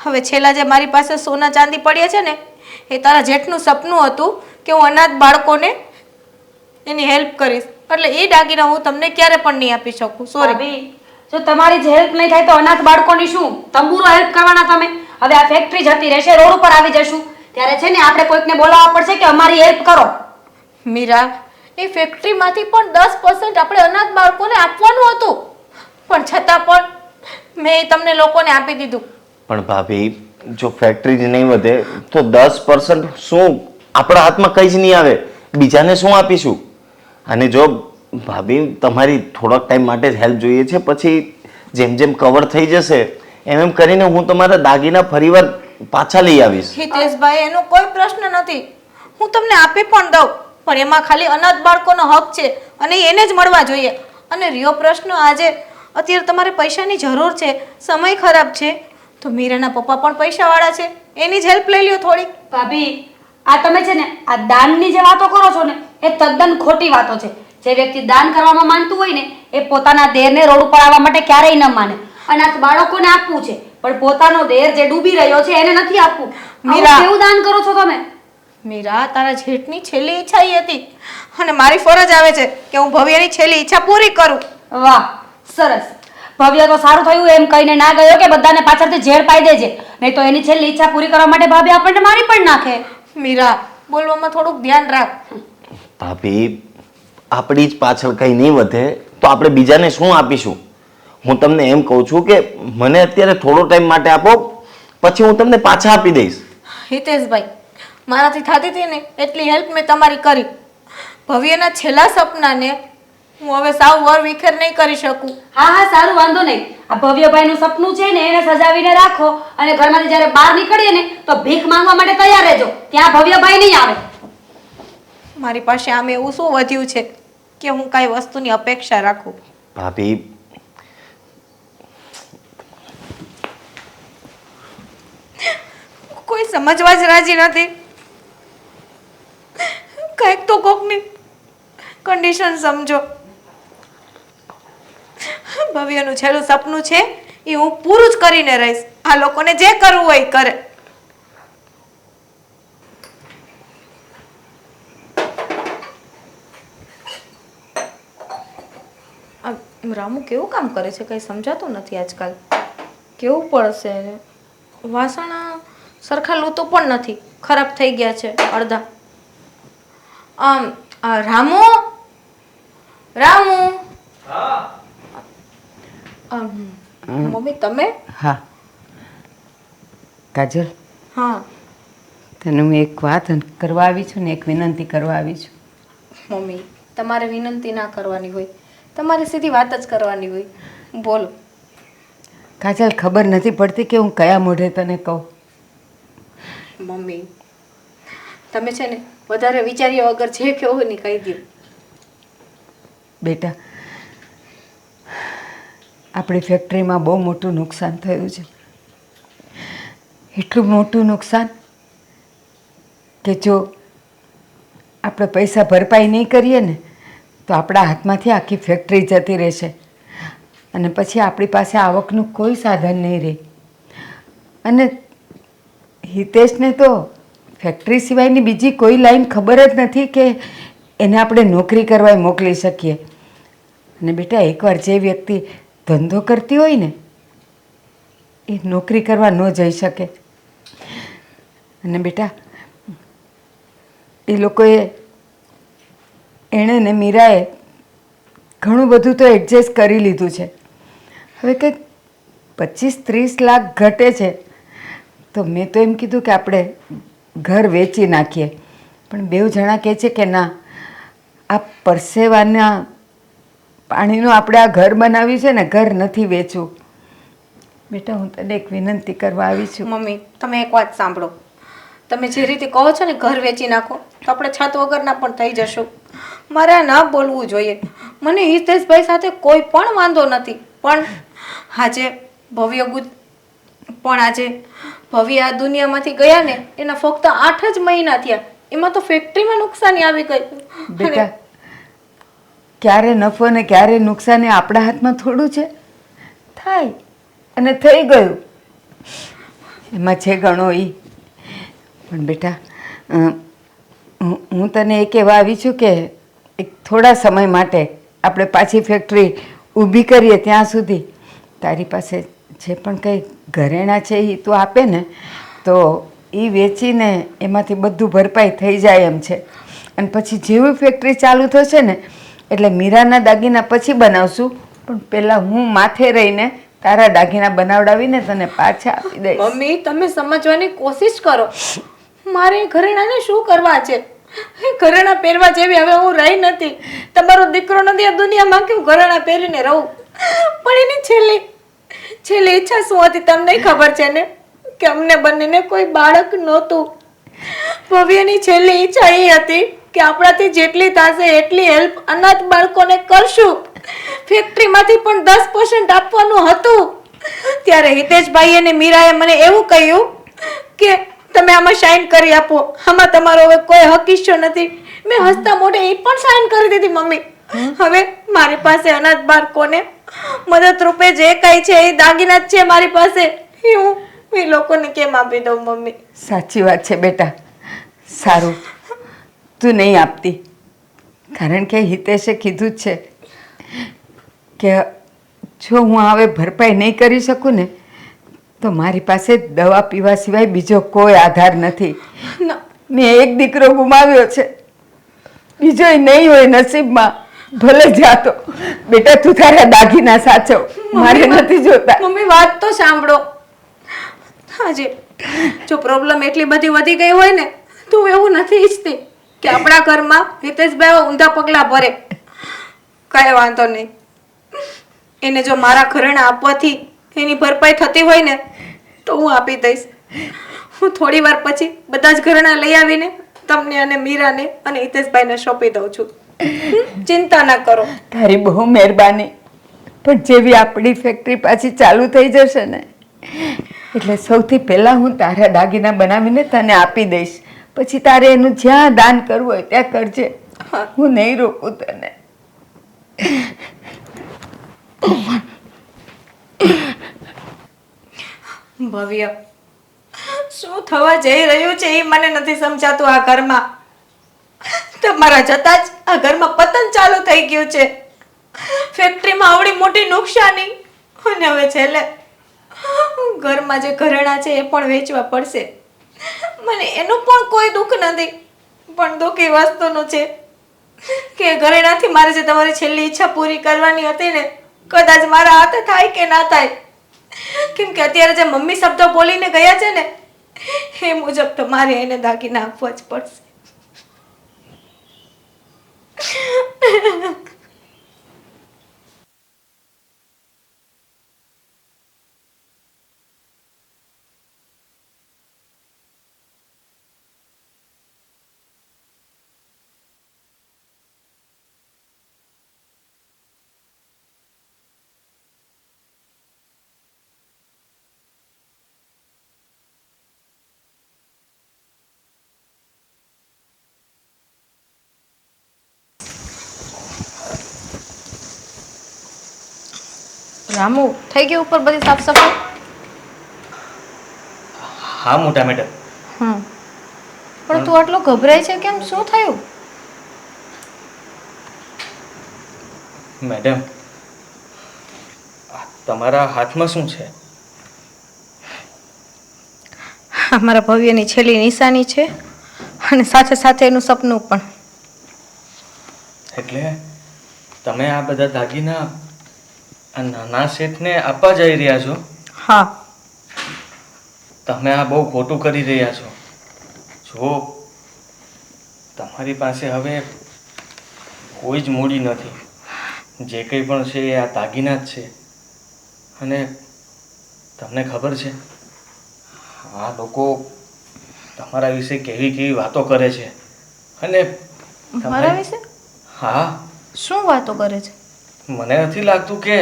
[SPEAKER 4] હવે છેલ્લા જે મારી પાસે સોના ચાંદી પડ્યા છે ને એ તારા જેઠનું સપનું હતું કે હું અનાથ બાળકોને એની હેલ્પ કરીશ એટલે એ દાગીના હું તમને ક્યારે પણ નહીં આપી શકું. સોરી.
[SPEAKER 2] ભાભી જો તમારી જ હેલ્પ નહીં થાય તો અનાથ બાળકોની શું તંબુરો હેલ્પ કરવાના તમે? હવે આ ફેક્ટરી જતી રહેશે, રોડ ઉપર આવી જશું ત્યારે છે ને આપણે કોઈકને બોલાવવા પડશે કે અમારી હેલ્પ કરો.
[SPEAKER 4] મીરા એ ફેક્ટરીમાંથી પણ 10% આપણે અનાથ બાળકોને આપવાનું હતું પણ છતાં પણ મેં તમને લોકોને આપી દીધું.
[SPEAKER 5] પણ ભાભી જો ફેક્ટરી જ નહીં વધે તો 10% શું આપણા હાથમાં કંઈ જ નહીં આવે, બીજાને શું આપીશું? અને જો ભાભી તમારી થોડોક ટાઈમ માટે જ હેલ્પ જોઈએ છે પછી જેમ જેમ કવર થઈ જશે એમ એમ કરીને હું તમારા દાગીના ફરીવાર પાછા લઈ આવીશ.
[SPEAKER 4] હિતેશભાઈ એનો કોઈ પ્રશ્ન નથી, હું તમને આપી પણ દઉં પણ એમાં ખાલી અનાથ બાળકોનો હક છે અને એને જ મળવા જોઈએ. અને રહ્યો પ્રશ્ન આજે અત્યારે તમારે પૈસાની જરૂર છે, સમય ખરાબ છે તો મીરાના પપ્પા પણ પૈસાવાળા છે એની જ હેલ્પ લઈ લ્યો થોડી.
[SPEAKER 2] ભાભી આ તમે છે ને આ દાનની જે વાતો કરો છો ને એ તદ્દન ખોટી વાતો છે. જે વ્યક્તિ દાન કરવામાં માનતું હોય ને એ પોતાના દેરને રોડ ઉપર આવવા માટે ક્યારેય ન માને. અનાથ બાળકોને આપવું છે પણ પોતાનો દેર જે ડૂબી રહ્યો છે એને નથી આપવું.
[SPEAKER 4] મીરા.
[SPEAKER 2] કેવું દાન કરો છો તમે?
[SPEAKER 4] મીરા તારા જેઠની છેલ્લી ઈચ્છા એ હતી અને મારી ફરજ આવે છે કે હું ભવ્યની છેલ્લી ઈચ્છા પૂરી કરું.
[SPEAKER 2] વાહ સરસ. ભવ્ય તો સારું થયું એમ કહીને ના ગયો કે બધાને પાછળથી ઝેર પાઈ દેજે, નહીં તો એની છેલ્લી ઈચ્છા પૂરી કરવા માટે ભાભી આપણને મારી પણ નાખે.
[SPEAKER 4] મીરા બોલવામાં થોડુંક ધ્યાન રાખ.
[SPEAKER 5] ભાભી આપણી જ પાછળ કંઈ નહીં વધે તો આપણે બીજાને શું આપીશું? હું તમને એમ કહું છું કે મને અત્યારે થોડો ટાઈમ માટે આપો પછી હું તમને પાછા આપી દઈશ.
[SPEAKER 4] હિતેશભાઈ મારાથી થતી હતી ને એટલી હેલ્પ મેં તમારી કરી. ભવ્યના છેલ્લા સપનાને હું હવે સાવ વર વિખેર નહીં કરી શકું.
[SPEAKER 2] હા હા સારું વાંધો નહીં. આ ભવ્યભાઈનું સપનું છે ને એને સજાવીને રાખો અને ઘરમાંથી જ્યારે બહાર નીકળીએ ને તો ભીખ માંગવા માટે તૈયાર રહેજો. ત્યાં ભવ્યભાઈ નહીં આવે.
[SPEAKER 4] મારી પાસે આમ એવું શું વધ્યું છે કે હું કાંઈ વસ્તુની અપેક્ષા રાખું?
[SPEAKER 5] ભાભી
[SPEAKER 4] કોઈ સમજવા જ રાજી નથી. કંઈક તો કોકની કન્ડિશન સમજો. ભવ્યનું છેલ્લું સપનું છે એ હું પૂરું જ કરીને રહીશ. આ લોકોને જે કરવું હોય એ કરે. આ રામુ કેવું કામ કરે છે કંઈ સમજાતું નથી આજકાલ. કેવું પડશે એને? વાસણ સરખા લૂતું પણ નથી, ખરાબ થઈ ગયા છે અડધા. રામુ રામુ મમ્મી તમે?
[SPEAKER 1] હા કાજલ,
[SPEAKER 4] હા
[SPEAKER 1] તને હું એક વાત કરવા આવી છું ને એક વિનંતી કરવા આવી છું.
[SPEAKER 4] મમ્મી તમારે વિનંતી ના કરવાની હોય, તમારે સીધી વાત જ કરવાની હોય. બોલો.
[SPEAKER 1] કાજલ, ખબર નથી પડતી કે હું કયા મોઢે તને કહું.
[SPEAKER 4] મમ્મી તમે છે ને વધારે વિચાર્યા વગર જે કહો ને કહી દો.
[SPEAKER 1] બેટા, આપણી ફેક્ટરીમાં બહુ મોટું નુકસાન થયું છે. એટલું મોટું નુકસાન કે જો આપણે પૈસા ભરપાઈ નહીં કરીએ ને તો આપણા હાથમાંથી આખી ફેક્ટરી જતી રહેશે અને પછી આપણી પાસે આવકનું કોઈ સાધન નહીં રહે. અને હિતેશને તો ફેક્ટરી સિવાયની બીજી કોઈ લાઈન ખબર જ નથી કે એને આપણે નોકરી કરવા મોકલી શકીએ. અને બેટા, એકવાર જે વ્યક્તિ ધંધો કરતી હોય ને એ નોકરી કરવા ન જઈ શકે. અને બેટા, એ લોકોએ એણે ને મીરાએ ઘણું બધું તો એડજસ્ટ કરી લીધું છે. હવે કંઈક 25-30 લાખ ઘટે છે તો મેં તો એમ કીધું કે આપણે ઘર વેચી નાખીએ. પણ બેઉ જણા કહે છે કે ના, આ પરસેવાના પાણીનું આપણે આ ઘર બનાવ્યું છે ને, ઘર નથી વેચવું. બેટા, હું તને એક વિનંતી કરવા આવી છું.
[SPEAKER 4] મમ્મી, તમે એક વાત સાંભળો. તમે જે રીતે કહો છો ને ઘર વેચી નાખો તો આપણે છત વગરના પણ થઈ જશું. મારે આ ના બોલવું જોઈએ. મને હિતેશભાઈ સાથે કોઈ પણ વાંધો નથી, પણ આજે ભવ્ય આ દુનિયામાંથી ગયા ને એના ફક્ત 8 જ મહિના થયા, એમાં તો ફેક્ટરીમાં નુકસાની આવી ગઈ.
[SPEAKER 1] બેટા, ક્યારે નફો ને ક્યારે નુકસાન એ આપણા હાથમાં થોડું છે. થાય અને થઈ ગયું, એમાં છે ઘણો ઈ. પણ બેટા, હું તને એ કહેવા આવી છું કે એક થોડા સમય માટે આપણે પાછી ફેક્ટરી ઊભી કરીએ ત્યાં સુધી તારી પાસે જે પણ કંઈ ઘરેણાં છે એ તું આપે ને તો એ વેચીને એમાંથી બધું ભરપાઈ થઈ જાય એમ છે. અને પછી જેવી ફેક્ટરી ચાલુ થશે ને એટલે મીરાના દાગીના પછી બનાવશું, પણ પહેલાં હું માથે રહીને તારા દાગીના બનાવડાવીને તને પાછા આપી દઈશ.
[SPEAKER 4] મમ્મી, તમે સમજવાની કોશિશ કરો. મારે ઘરેણાને શું કરવા છે? ઘરેણા પહેરવા જેવી હવે હું રહી નથી. તમારો દીકરો નથી આ દુનિયામાં કે હું ઘરેણા પહેરીને રહું. પણ એની છેલ્લી ઈચ્છા શું હતી તમને ખબર છે ને? કે અમને બંનેને કોઈ બાળક નહોતું. ભવ્યની છેલ્લી ઈચ્છા એ હતી કે આપણાથી જેટલી થશે એટલી હેલ્પ અનાથ બાળકોને કરશું. ફેક્ટરીમાંથી પણ 10% આપવાનું હતું. ત્યારે હિતેશભાઈ અને મીરાએ મને એવું કહ્યું કે તમે આમાં સાઈન કરી આપો, આમાં તમારો હવે કોઈ હક હિસ્સો નથી. મેં હસતા મોઢે એ પણ સાઈન કરી દીધી મમ્મી. હવે મારી પાસે અનાથ બાળકોને મદદરૂપે જે કઈ છે એ દાગીના જ છે મારી પાસે. હું એ લોકોને કેમ આપી દઉં મમ્મી?
[SPEAKER 1] સાચી વાત છે બેટા. સારું, તું નહીં આપતી, કારણ કે હિતેશે કીધું જ છે કે જો હું હવે ભરપાઈ નહીં કરી શકું ને તો મારી પાસે દવા પીવા સિવાય બીજો કોઈ આધાર નથી. મેં એક દીકરો ગુમાવ્યો છે, બીજો નહીં હોય નસીબમાં. ભલે જાતો. બેટા, તું તારા દાગીના સાચવ, મારે નથી જોતા.
[SPEAKER 4] મમ્મી, વાત તો સાંભળો. હાજી, જો પ્રોબ્લેમ એટલી બધી વધી ગઈ હોય ને તો એવું નથી ઈચ્છતી કે આપણા ઘરમાં હિતેશભાઈ ઊંધા પગલા ભરે. કઈ વાંધો નહીં. એને જો મારા ઘરેણા આપવાથી એની ભરપાઈ થતી હોય ને તો હું આપી દઈશ. હું થોડી વાર પછી બધા જ ઘરેણા લઈ આવીને તમને અને મીરાને અને હિતેશભાઈને સોંપી દઉં છું. ચિંતા ના કરો.
[SPEAKER 1] તારી બહુ મહેરબાની. પણ જેવી આપણી ફેક્ટરી પાછી ચાલુ થઈ જશે ને એટલે સૌથી પહેલાં હું તારા દાગીના બનાવીને તને આપી દઈશ. પછી તારે એનું જ્યાં દાન કરવું હોય ત્યાં કરજે. હું નહીં રોકું તને.
[SPEAKER 4] ભવ્ય, શું થવા જઈ રહ્યું છે એ મને નથી સમજાતું. આ ઘરમાં તમારા જતા જ આ ઘરમાં પતન ચાલુ થઈ ગયું છે. ફેક્ટરીમાં આવડી મોટી નુકસાની અને હવે છેલ્લે ઘરમાં જે ઘરેણા છે એ પણ વેચવા પડશે. મને એનું પણ કોઈ દુઃખ નથી, પણ દુઃખ એ વસ્તુનું છે કે ઘરેણાથી મારે જે તમારી છેલ્લી ઈચ્છા પૂરી કરવાની હતી ને કદાચ મારા હાથે થાય કે ના થાય. કેમ કે અત્યારે જે મમ્મી શબ્દો બોલીને ગયા છે ને એ મુજબ તમારે એને દાગીના આપવા જ પડશે. રામુ થઈ ગઈ ઉપર બધી સાફ સફાઈ?
[SPEAKER 3] હા મોટા મેડમ.
[SPEAKER 4] હમ પણ તું આટલો ગભરાય છે કેમ? શું થયું?
[SPEAKER 3] મેડમ તમારા હાથમાં શું છે?
[SPEAKER 4] અમારા ભવ્યની છેલ્લી નિશાની છે અને સાથે સાથે એનું સપનું પણ.
[SPEAKER 3] એટલે તમે આ બધા દાગીના આ નાના શેઠને આપવા જઈ રહ્યા છો?
[SPEAKER 4] હા.
[SPEAKER 3] તમે આ બહુ ખોટું કરી રહ્યા છો. જો તમારી પાસે હવે કોઈ જ મૂડી નથી. જે કંઈ પણ છે એ આ દાગીના જ છે. અને તમને ખબર છે આ લોકો તમારા વિશે કેવી કેવી વાતો કરે છે. અને
[SPEAKER 4] મારા વિશે
[SPEAKER 3] હા,
[SPEAKER 4] શું વાતો કરે છે?
[SPEAKER 3] મને નથી લાગતું કે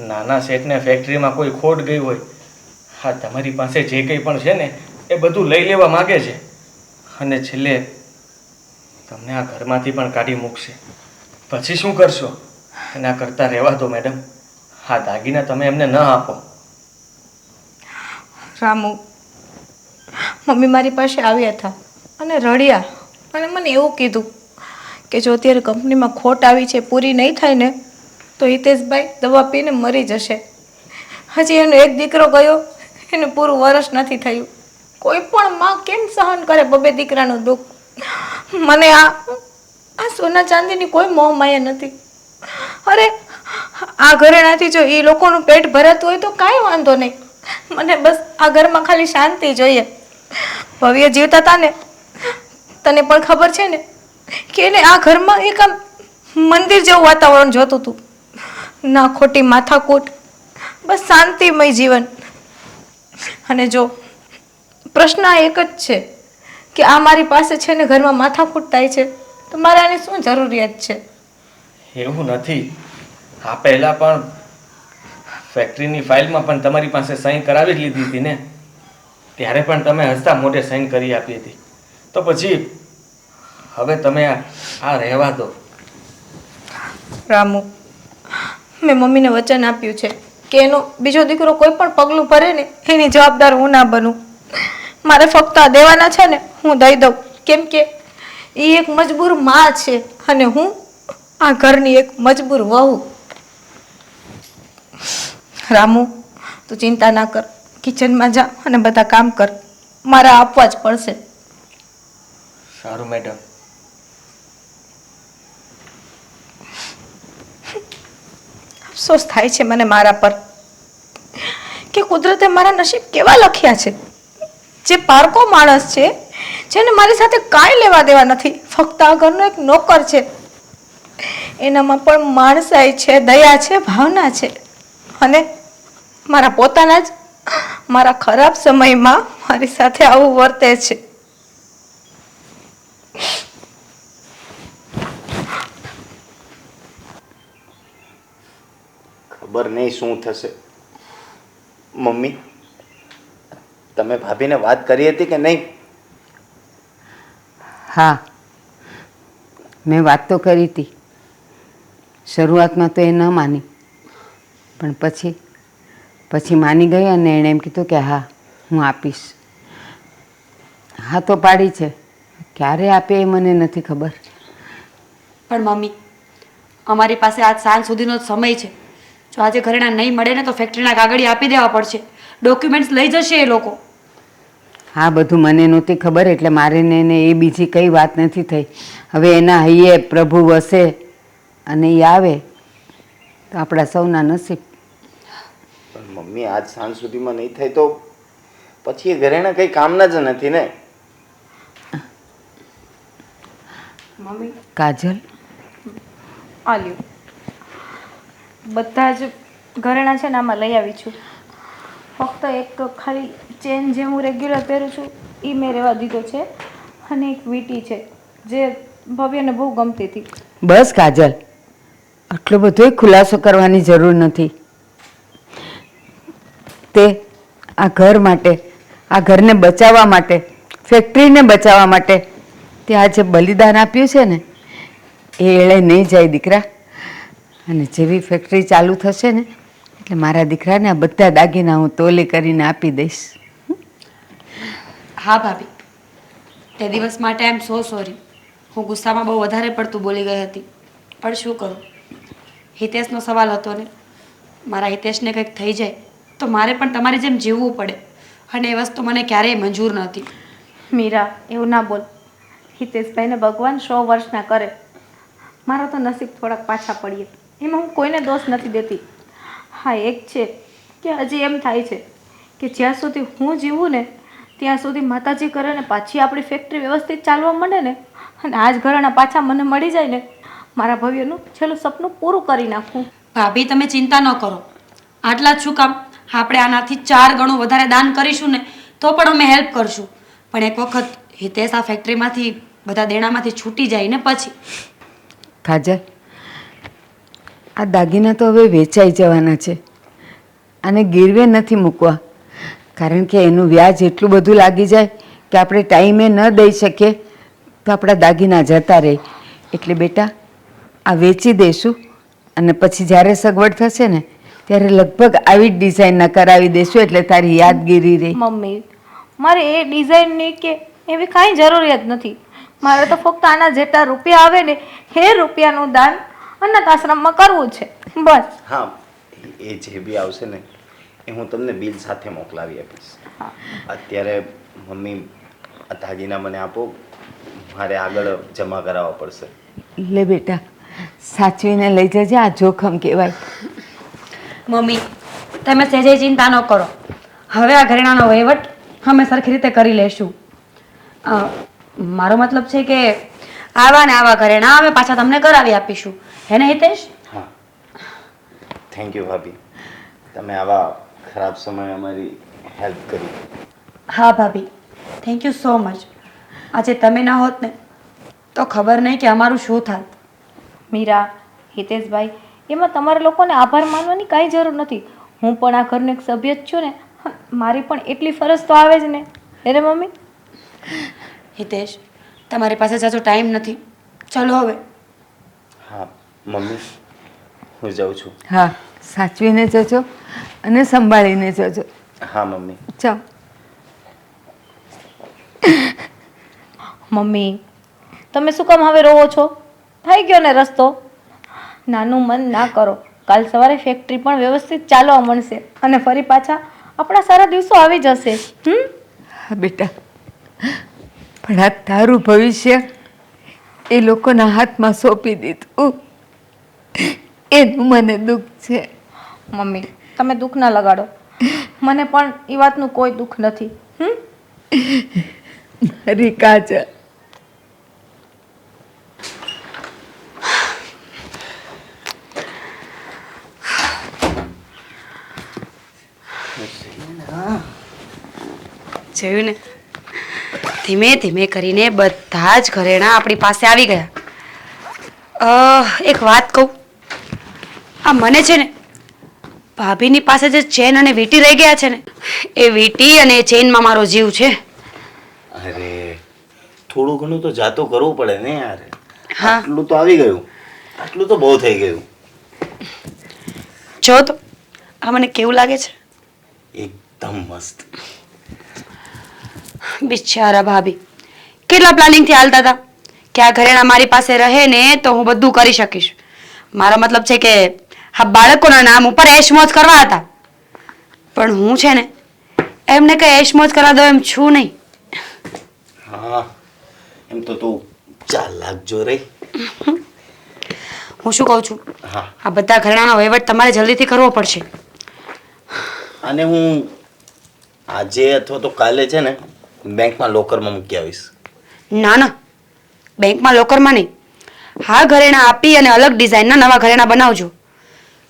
[SPEAKER 3] નાના શેઠને ફેક્ટરીમાં કોઈ ખોટ ગઈ હોય. હા, તમારી પાસે જે કંઈ પણ છે ને એ બધું લઈ લેવા માગે છે અને છેલ્લે તમને આ ઘરમાંથી પણ કાઢી મૂકશે. પછી શું કરશો? એના કરતાં રહેવા દો મેડમ. હા, દાગીના તમે એમને ન આપો.
[SPEAKER 4] રામુ, મમ્મી મારી પાસે આવ્યા હતા અને રડ્યા અને મને એવું કીધું કે જો અત્યારે કંપનીમાં ખોટ આવી છે, પૂરી નહીં થાય ને તો હિતેશભાઈ દવા પીને મરી જશે. હજી એનો એક દીકરો ગયો, એને પૂરું વર્ષ નથી થયું. કોઈ પણ માં કેમ સહન કરે બબે દીકરાનું દુઃખ? મને આ સોના ચાંદીની કોઈ મોહ માયા નથી. અરે આ ઘરેણાથી જો એ લોકોનું પેટ ભરાતું હોય તો કાંઈ વાંધો નહીં. મને બસ આ ઘરમાં ખાલી શાંતિ જોઈએ. ભવ્ય જીવતા હતા ને, તને પણ ખબર છે ને કે એને આ ઘરમાં એક આમ મંદિર જેવું વાતાવરણ જોતું હતું. ના ખોટી માથાકૂટ, બસ શાંતિમય જીવન. અને જો પ્રશ્ન આ એક જ છે કે આ મારી પાસે છે ને ઘરમાં માથાકૂટ થાય છે તો મારે આની શું જરૂરિયાત છે?
[SPEAKER 3] એવું નથી. આ પહેલાં પણ ફેક્ટરીની ફાઇલમાં પણ તમારી પાસે સહી કરાવી જ લીધી હતી ને. ત્યારે પણ તમે હસતા મોઢે સહી કરી આપી હતી. તો પછી હવે તમે આ રહેવા દો.
[SPEAKER 4] રામુ, મેં મમ્મીને વચન આપ્યું છે કે એનો બીજો દીકરો કોઈ પણ પગલું ભરે ને એની જવાબદાર હું ના બનું. મારે ફક્ત આ દેવાના છે ને હું દઈ દઉં, કેમ કે એ એક મજબૂર માં છે અને હું આ ઘરની એક મજબૂર વહુ. રામુ, તું ચિંતા ના કર. કિચનમાં જા અને બધા કામ કર. મારા આપવા જ પડશે.
[SPEAKER 3] સારું મેડમ.
[SPEAKER 4] અફસોસ થાય છે મને મારા પર કે કુદરતે મારા નસીબ કેવા લખ્યા છે. જે પારકો માણસ છે, જેને મારી સાથે કાંઈ લેવા દેવા નથી, ફક્ત આ ઘરનો એક નોકર છે, એનામાં પણ માણસાઈ છે, દયા છે, ભાવના છે. અને મારા પોતાના જ મારા ખરાબ સમયમાં મારી સાથે આવું વર્તે છે.
[SPEAKER 5] ખબર નહીં શું થશે. મમ્મી, તમે ભાભીને વાત કરી હતી કે નહીં?
[SPEAKER 1] હા, મેં વાત તો કરી હતી. શરૂઆતમાં તો એ ન માની, પણ પછી માની ગઈ અને એણે એમ કીધું કે હા હું આપીશ. હા તો પાડી છે. ક્યારે આપે એ મને નથી ખબર.
[SPEAKER 2] પણ મમ્મી, અમારી પાસે આજ સાંજ સુધીનો જ સમય છે. જો આજે ઘરેણા નહીં મળે ને તો ફેક્ટરીના કાગળિયા આપી દેવા પડશે. ડોક્યુમેન્ટ્સ લઈ જશે એ લોકો.
[SPEAKER 1] હા, બધું મને નહોતી ખબર એટલે મારે ને એને એ બીજી કઈ વાત નથી થઈ. હવે એના હૈયે પ્રભુ વસે અને એ આવે તો આપણા સૌના નસીબ.
[SPEAKER 5] પણ મમ્મી, આજ સાંજ સુધીમાં નહીં થાય તો પછી એ ઘરેણા કંઈ કામના જ નથી ને.
[SPEAKER 4] મમ્મી,
[SPEAKER 1] કાજલ,
[SPEAKER 4] આ લ્યો. બધા જ ઘરેણા છે ને આમાં લઈ આવી છું. ફક્ત એક ખાલી ચેન જે હું રેગ્યુલર પહેરું છું એ મેં રહેવા દીધો છે અને એક વીંટી છે જે ભવ્યને બહુ ગમતી હતી.
[SPEAKER 1] બસ કાજલ, આટલો બધો ખુલાસો કરવાની જરૂર નથી. તે આ ઘર માટે, આ ઘરને બચાવવા માટે, ફેક્ટરીને બચાવવા માટે તે આ જે બલિદાન આપ્યું છે ને એ એળે નહીં જાય દીકરા. અને જેવી ફેક્ટરી ચાલુ થશે ને એટલે મારા દીકરાને આ બધા દાગીના હું તોલે કરીને આપી દઈશ.
[SPEAKER 2] હા ભાભી, તે દિવસ માટે આઈ એમ સો સોરી. હું ગુસ્સામાં બહુ વધારે પડતું બોલી ગઈ હતી. પણ શું કરું, હિતેશનો સવાલ હતો ને. મારા હિતેશને કંઈક થઈ જાય તો મારે પણ તમારી જેમ જીવવું પડે, અને એ વસ્તુ મને ક્યારેય મંજૂર નહોતી.
[SPEAKER 4] મીરા, એવું ના બોલ. હિતેશભાઈને ભગવાન 100 વર્ષના કરે. મારા તો નસીબ થોડાક પાછા પડીએ, એમાં હું કોઈને દોષ નથી દેતી. હા, એક છે કે હજી એમ થાય છે કે જ્યાં સુધી હું જીવું ને ત્યાં સુધી માતાજી કરે ને પાછી આપણી ફેક્ટરી વ્યવસ્થિત ચાલવા માંડે ને, અને આજ ઘરેણા પાછા મને મળી જાય ને, મારા ભવ્યનું છેલ્લું સપનું પૂરું કરી નાખું.
[SPEAKER 2] ભાભી, તમે ચિંતા ન કરો. આટલા જ શું કામ, આપણે આનાથી 4 ગણું વધારે દાન કરીશું ને તો પણ અમે હેલ્પ કરશું. પણ એક વખત હિતેશ આ ફેક્ટરીમાંથી બધા દેણામાંથી છૂટી જાય ને પછી.
[SPEAKER 1] કાજલ, આ દાગીના તો હવે વેચાઈ જવાના છે. અને ગીરવે નથી મૂકવા, કારણ કે એનું વ્યાજ એટલું બધું લાગી જાય કે આપણે ટાઈમે ન દઈ શકીએ તો આપણા દાગીના જતા રહે. એટલે બેટા, આ વેચી દઈશું અને પછી જ્યારે સગવડ થશે ને ત્યારે લગભગ આવી જ ડિઝાઇનના કરાવી દઈશું, એટલે તારી યાદગીરી રહે.
[SPEAKER 4] મમ્મી, મારે એ ડિઝાઇનની કે એવી કાંઈ જરૂરિયાત નથી. મારે તો ફક્ત આના જેટલા રૂપિયા આવે ને એ રૂપિયાનું દાન અનાથ આશ્રમમાં કરવું છે, બસ.
[SPEAKER 5] હા, એ જે બી આવશે ને એ હું તમને બિલ સાથે મોકલાવી આપીશ. અત્યારે મમ્મી આ દાગીના મને આપો, મારે આગળ જમા કરાવવા પડશે.
[SPEAKER 1] લે બેટા, સાચવીને લઈ જજે, આ જોખમ કહેવાય.
[SPEAKER 2] મમ્મી, તમે સહેજે ચિંતા ન કરો. હવે આ ઘરેણાનો વહીવટ અમે સરખી રીતે કરી લેશું. મારો મતલબ છે કે આવા ને આવા ઘરેણા અમે પાછા તમને કરાવી આપીશું. હે ને હિતેશ?
[SPEAKER 5] હા, થેન્ક યુ ભાભી, તમે આવા ખરાબ સમયે અમારી હેલ્પ કરી.
[SPEAKER 2] હા ભાભી, થેન્ક યુ સો મચ. આજે તમે ના હોત ને તો ખબર નહીં કે અમારું શું થાત.
[SPEAKER 4] મીરા, હિતેશભાઈ, એમાં તમારે લોકોને આભાર માનવાની કાંઈ જરૂર નથી. હું પણ આ ઘરનો એક સભ્ય જ છું ને, મારી પણ એટલી ફરજ તો આવે જ ને. અરે મમ્મી.
[SPEAKER 2] હિતેશ, તમારી પાસે જાજો ટાઈમ નથી, ચલો હવે.
[SPEAKER 5] હા મમ્મી, હું જાઉં છું.
[SPEAKER 1] હા, સાચવીને જજો અને સંભાળીને જજો.
[SPEAKER 5] હા મમ્મી.
[SPEAKER 1] ચાલ.
[SPEAKER 4] મમ્મી, તમે શું કામ હવે રોવો છો? થઈ ગયો ને રસ્તો. નાનું મન ના કરો. કાલ સવારે ફેક્ટરી પણ વ્યવસ્થિત ચાલવા મળશે અને ફરી પાછા આપણા સારા દિવસો આવી જશે.
[SPEAKER 1] હા બેટા, પણ આ તારું ભવિષ્ય એ લોકોના હાથમાં સોંપી દીધું, એનું મને દુઃખ છે.
[SPEAKER 4] મમ્મી, તમે દુઃખ ના લગાડો. મને પણ એ વાતનું કોઈ દુઃખ નથી.
[SPEAKER 1] મારી કાજલ.
[SPEAKER 2] જોયું ને, ધીમે ધીમે કરીને બધા જ ઘરેણા આપણી પાસે આવી ગયા. એક વાત કહું, આ મને છે ને ભાભીની પાસે જે ચેન અને વીંટી રહી ગયા છે ને, એ વીંટી અને ચેનમાં મારો જીવ છે.
[SPEAKER 5] અરે, થોડું ઘણું તો જાતો કરવું પડે ને યાર.
[SPEAKER 2] હા.
[SPEAKER 5] આટલું તો આવી ગયું, આટલું તો બહુ થઈ ગયું.
[SPEAKER 2] જો તો આ મને કેવું લાગે છે?
[SPEAKER 5] એકદમ મસ્ત.
[SPEAKER 2] બિચારા ભાભી કેટલા પ્લાનિંગથી હાલતા હતા કે આ ઘરેણા મારી પાસે રહે ને તો હું બધું કરી શકીશ. મારો મતલબ છે કે આ બાળકોના નામ ઉપર એશમોજ કરવા હતા. પણ હું છે ને એમને કઈ એશમોજ કરવા દો એમ છું નહીં.
[SPEAKER 5] હા, એમ તો તું ચાલાક જો રહી.
[SPEAKER 2] હું શું કહું છું,
[SPEAKER 5] હા,
[SPEAKER 2] આ બધા ઘરેણાનો વહીવટ તમારે જલ્દીથી કરવો પડશે.
[SPEAKER 5] અને હું આજે અથવા તો કાલે છે ને બેંકમાં લોકરમાં મૂકી આવીશ.
[SPEAKER 2] ના ના, બેંકમાં લોકરમાં નહીં. હા, ઘરેણા આપી અને અલગ ડિઝાઇનના નવા ઘરેણા બનાવજો.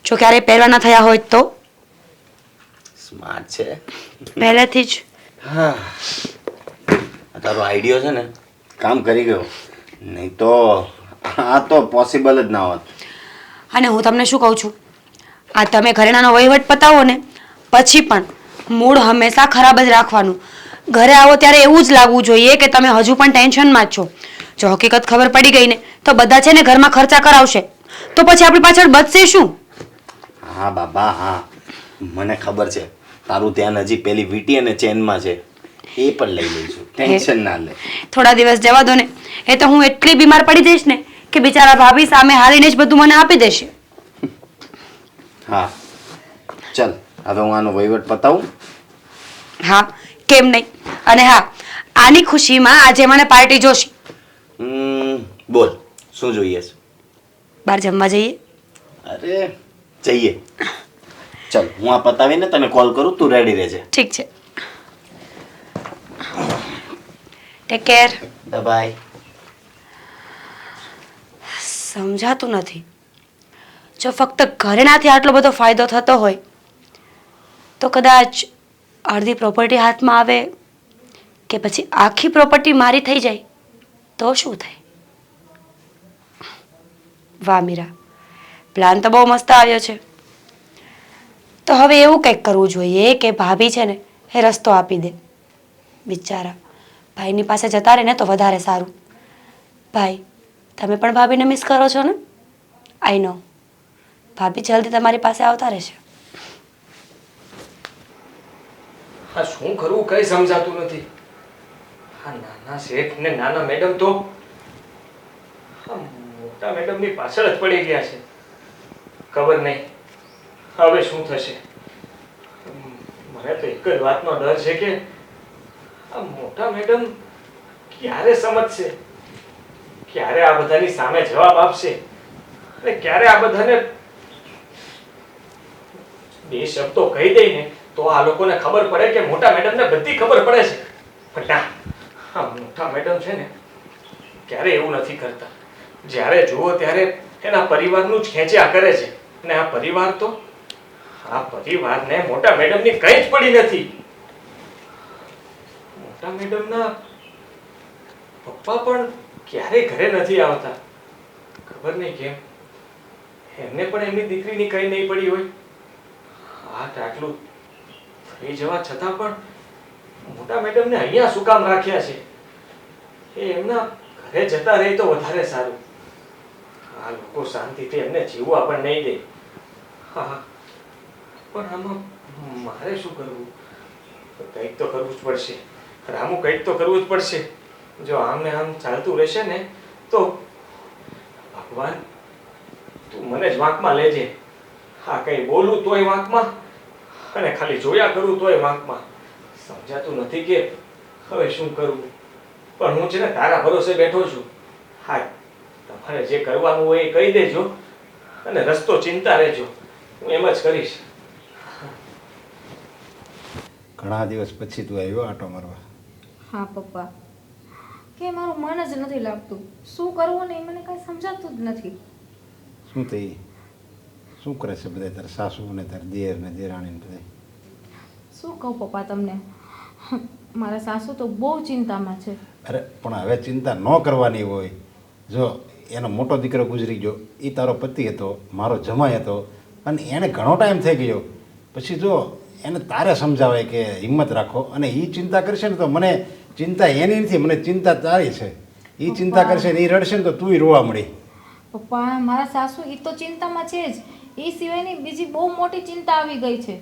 [SPEAKER 2] જો ક્યારેય પહેરવાના થયા હોય તો.
[SPEAKER 5] સ્માર્ટ છે
[SPEAKER 2] પહેલેથી જ.
[SPEAKER 5] હા, આ તારો આઈડિયો છે ને કામ કરી ગયો, નહીં તો આ તો પોસિબલ જ ના હોત.
[SPEAKER 2] અને હું તમને શું કહું છું, આ તમે ઘરેણાનો વહીવટ પતાવો ને પછી પણ મૂડ હંમેશા ખરાબ જ રાખવાનું. ઘરે આવો ત્યારે એવું જ લાગવું જોઈએ કે તમે હજુ પણ ટેન્શનમાં જ છો. જો હકીકત ખબર પડી ગઈ ને તો બધા છે ને ઘરમાં ખર્ચા કરાવશે, તો પછી આપણી પાછળ બચશે શું?
[SPEAKER 5] હા બાબા હા, મને ખબર છે તારું ધ્યાન હજી પેલી વીટી અને ચેનમાં છે, એ પણ લઈ લઈશું, ટેન્શન ના લે.
[SPEAKER 2] થોડા દિવસ જવા દો ને. એ તો હું એટલી બીમાર પડી જઈશ ને કે બિચારા ભાભી સામે હાલીને જ બધું મને આપી દેશે.
[SPEAKER 5] હા ચલ હવે હું આનો વહીવટ પતાવું.
[SPEAKER 2] હા, કેમ નહીં. અને હા, આની ખુશીમાં આજે મને પાર્ટી જોશે.
[SPEAKER 5] બોલ શું જોઈએ છે?
[SPEAKER 2] બહાર જમવા જઈએ.
[SPEAKER 5] અરે જઈએ. ચલ હું આ પતાવીને તને કોલ કરું, તું રેડી રહેજે.
[SPEAKER 2] ઠીક છે. Take care.
[SPEAKER 5] બાય.
[SPEAKER 2] સમજાતું નથી. જો ફક્ત ઘરેણાથી આટલો બધો ફાયદો થતો હોય તો કદાચ અડધી પ્રોપર્ટી હાથમાં આવે કે પછી આખી પ્રોપર્ટી મારી થઈ જાય તો શું થાય? વાહ મીરા, પ્લાન તો બહુ મસ્ત આવ્યો છે. તો હવે એવું કંઈક કરવું જોઈએ કે ભાભી છે ને એ રસ્તો આપી દે. બિચારા ભાઈની પાસે જતા રહે ને તો વધારે સારું. ભાઈ, તમે પણ ભાભીને મિસ કરો છો ને? આઈ નો. ભાભી જલ્દી તમારી પાસે આવતા રહેશે.
[SPEAKER 3] હા શું કરવું કઈ સમજાતું નથી. હા નાના શેઠ ને નાના મેડમ તો હા મોટા મેડમની પાછળ જ પડી ગયા છે. ખબર નહીં હવે શું થશે. મને તો એક જ વાતનો ડર છે કે આ મોટા મેડમ ક્યારે સમજશે, ક્યારે આ બધાની સામે જવાબ આપશે અને ક્યારે આ બધાને બે શબ્દો કહી દઈને તો આ લોકોને ખબર પડે કે મોટા મેડમને બધી ખબર પડે છે. પણ ના, આ મોટા મેડમ છે ને ક્યારે એવું નથી કરતા. જ્યારે જુઓ ત્યારે એના પરિવારનું જ ખેંચ્યા કરે છે. અને આ પરિવાર તો આ પરિવારને મોટા મેડમની કંઈ જ પડી નથી. મોટા મેડમના પપ્પા પણ ક્યારેય ઘરે નથી આવતા. ખબર નહીં કેમ. એમને પણ એમની દીકરીની કંઈ નહીં પડી હોય. આટલું થઈ જવા છતાં પણ મોટા મેડમને અહીંયા શું કામ રાખ્યા છે? એ એમના ઘરે જતા રહે તો વધારે સારું. આ લોકો શાંતિથી એમને જીવવા પણ નહીં દે. હા પણ આમાં મારે શું કરવું? કંઈક તો કરવું જ પડશે. રામુ કંઈક તો કરવું જ પડશે. જો આમ ને આમ ચાલતું રહેશે ને તો ભગવાન તું મને જ વાંકમાં લેજે. હા કંઈ બોલું તોય વાંકમાં અને ખાલી જોયા કરું તોય વાંકમાં. સમજાતું નથી કે હવે શું કરવું. પણ હું છે ને તારા ભરોસે બેઠો છું. હા તમારે જે કરવાનું હોય એ કહી દેજો અને રસ્તો ચિંતા રહેજો. હું એમ જ કરીશ.
[SPEAKER 6] ઘણા દિવસ પછી તું આવ્યો આટો મારવા.
[SPEAKER 4] હા પપ્પા, કે મારું મન જ નથી લાગતું. શું કરવું ને એ મને કાંઈ સમજાતું જ નથી.
[SPEAKER 6] શું થઈ? શું કરે છે બધા તારા સાસુ ને તારા દેર ને દેરાણી ને બધા?
[SPEAKER 4] શું કહું પપ્પા તમને, મારા સાસુ તો બહુ ચિંતામાં છે.
[SPEAKER 6] અરે પણ હવે ચિંતા ન કરવાની હોય. જો એનો મોટો દીકરો ગુજરી ગયો, એ તારો પતિ હતો, મારો જમાઈ હતો, અને એને ઘણો ટાઈમ થઈ ગયો. પછી જો એને તારે સમજાવાય કે હિંમત રાખો, અને એ ચિંતા કરશે ને તો મને ચિંતા એની નથી, મને ચિંતા તારી છે. એ ચિંતા કરશે ને એ રડશે ને તો તુંય રોવા મળી.
[SPEAKER 4] પપ્પા, મારા સાસુ એ તો ચિંતામાં છે જ, એ સિવાયની બીજી બહુ મોટી ચિંતા આવી ગઈ છે.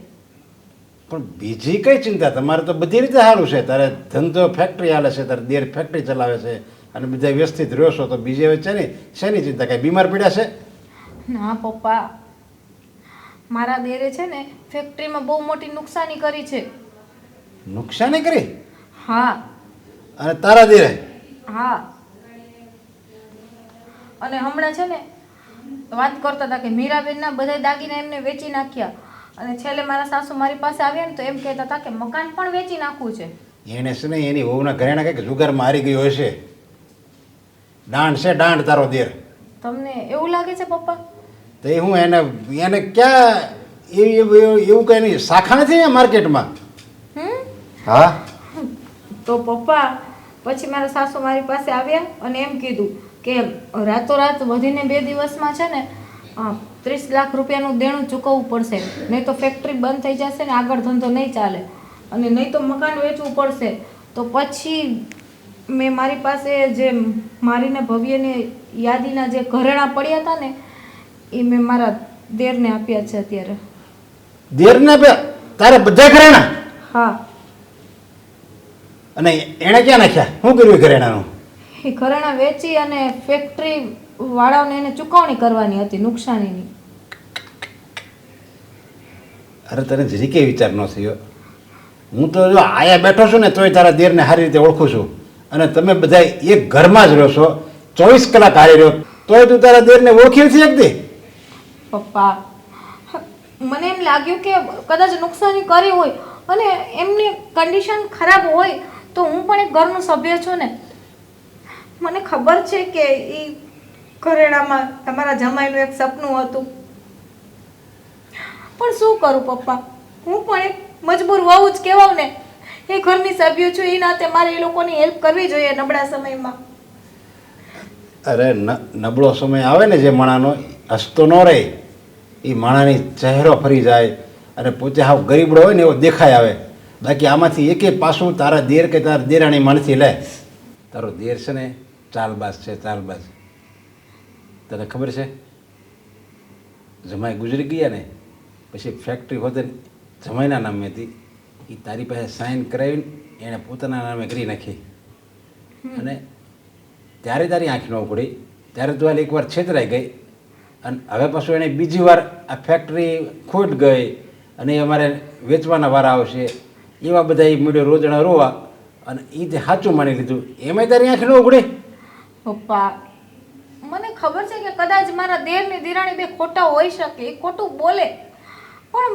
[SPEAKER 6] પણ બીજી કઈ ચિંતા? તમારે તો બધી રીતે સારું છે. તારે ધંધો ફેક્ટરી હાલે છે, તારે દેર ફેક્ટરી ચલાવે છે, અને બધા વ્યવસ્થિત રહ્યો છો, તો બીજી હવે છે ને શેની ચિંતા? કાંઈ બીમાર પડ્યા છે?
[SPEAKER 4] ના પપ્પા, મારા દેરે છે ને ફેક્ટરીમાં બહુ મોટી નુકસાની કરી છે.
[SPEAKER 6] નુકસાની કરી?
[SPEAKER 4] હા.
[SPEAKER 6] અને તારા દેરે?
[SPEAKER 4] હા. અને હમણાં છે ને વાત કરતા હતા કે મીરાબેનના બધા દાગીના એમને વેચી નાખ્યા, અને છેલ્લે મારા સાસુ મારી પાસે આવ્યા ને તો એમ કહેતા હતા કે મકાન પણ વેચી નાખવું છે.
[SPEAKER 6] એને છે ને એની વહુના ઘરેણા કંઈક જુગારમાં હારી ગયો હશે. દાંડ છે, દાંડ તારો દેર.
[SPEAKER 4] તમને એવું લાગે છે પપ્પા?
[SPEAKER 6] તો એ હું એને ક્યાં એવું કંઈ નહીં, શાખા નથી અહીંયા માર્કેટમાં. હા.
[SPEAKER 4] તો પપ્પા પછી મારા સાસુ મારી પાસે આવ્યા અને એમ કીધું કે રાતોરાત વધીને 2 દિવસમાં છે ને 30 લાખ રૂપિયાનું દેણું ચૂકવવું પડશે, નહીં તો ફેક્ટરી બંધ થઈ જશે ને આગળ ધંધો નહીં ચાલે, અને નહીં તો મકાન વેચવું પડશે. તો પછી મેં મારી પાસે જે મારીને ભવ્યની યાદીના જે ઘરેણાં પડ્યા હતા ને એ મેં મારા દેરને આપ્યા છે અત્યારે.
[SPEAKER 6] દેરને બે તારે બધા ઘરેણા
[SPEAKER 4] હા,
[SPEAKER 6] અને એણે ક્યાં નાખ્યા? શું કર્યું ઘરેણાનું?
[SPEAKER 4] એ ઘરેણાં વેચી અને ફેક્ટરી વાળાઓને એને ચૂકવણી કરવાની હતી નુકસાનીની.
[SPEAKER 6] અરે તને જરી કે વિચાર ન થયો? હું તો જો આયા બેઠો છું ને તોય તારા દેરને સારી રીતે ઓળખું છું, અને તમે બધા એક ઘરમાં જ રહો છો, 24 કલાક હારી રહ્યો, તોય તું તારા દેરને ઓળખી નથી શકતી?
[SPEAKER 4] પપ્પા, મને એમ લાગ્યું કે કદાચ નુકસાની કરી હોય અને એમની કન્ડિશન ખરાબ હોય તો હું પણ એક ઘરનું સભ્ય છું ને. મને ખબર છે કે એ ઘરેણામાં તમારા જમાઈનું એક સપનું હતું, પણ શું કરું પપ્પા, હું પણ એક મજબૂર વહુ જ કહેવાઉં ને. એ ઘરની સભ્ય છું, એ નાતે મારે એ લોકોની હેલ્પ કરવી જોઈએ નબળા સમયમાં.
[SPEAKER 6] અરે નબળો સમય આવે ને જે માણાનો, હસતો ન રહે, એ માણાની ચહેરો ફરી જાય અને પોતે હાવ ગરીબડો હોય ને એવો દેખાય આવે. બાકી આમાંથી એકે પાછું તારા દેર કે તારા દેરાણી માણથી લે. તારો દેર છે ને ચાલબાજ છે, ચાલબાજ. તને ખબર છે, જમાઈ ગુજરી ગયા ને પછી ફેક્ટરી હોતે જમાઈના નામે હતી, એ તારી પાસે સાઇન કરાવીને એણે પોતાના નામે કરી નાખી. અને ત્યારે તારી આંખ ન પડી, ત્યારે તું હાલ એકવાર છેતરાઈ ગઈ, અને હવે પાછું એણે બીજી વાર આ ફેક્ટરી ખોટ ગઈ અને એ અમારે વેચવાના વારા આવશે, એવા બધા એ મીડિયો રોજણા રોવા, અને એ તે સાચું માની લીધું, એમાંય તારી આંખ ન ઉઘડી?
[SPEAKER 4] પપ્પા, મને ખબર છે કે કદાચ મારા દેરની દિરાણી બે ખોટા હોઈ શકે, એ ખોટું બોલે, પણ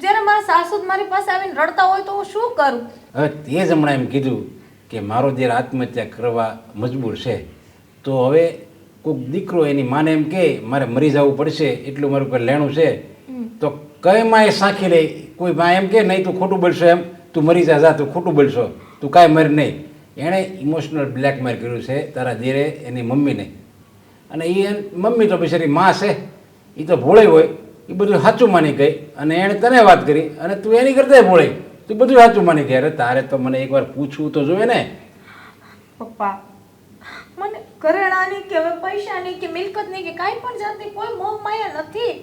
[SPEAKER 4] જ્યારે મારા સાસુ જ મારી પાસે આવીને રડતા હોય તો હું શું કરું?
[SPEAKER 6] હવે તે જ હમણાં એમ કીધું કે મારો દેર આત્મહત્યા કરવા મજબૂર છે, તો હવે કોઈક દીકરો એની માને એમ કે મારે મરી જવું પડશે, એટલું મારું પર લેણું છે, તો કઈ માં એ સાંખી લે? કોઈ માં એમ કે નહીં તું ખોટું બોલશો, એમ તું મરી જા, તું ખોટું બોલશો, તું કાંઈ મર નહીં. એણે ઇમોશનલ બ્લેકમેલ કર્યું છે તારા દેરે એની મમ્મીને, અને એ મમ્મી તો બિચારી માં છે, એ તો ભોળી હોય, એ બધું સાચું માની ગઈ, અને એણે તને વાત કરી અને તું એની કરતા ભોળી, તું બધું સાચું માની ગઈ. અરે તારે તો મને એકવાર પૂછવું તો જોઈએ ને.
[SPEAKER 4] પપ્પા, મને ઘરેણાની કે હવે પૈસાની કે મિલકતની કે કાંઈ પણ જાતની કોઈ મોહ માયા નથી.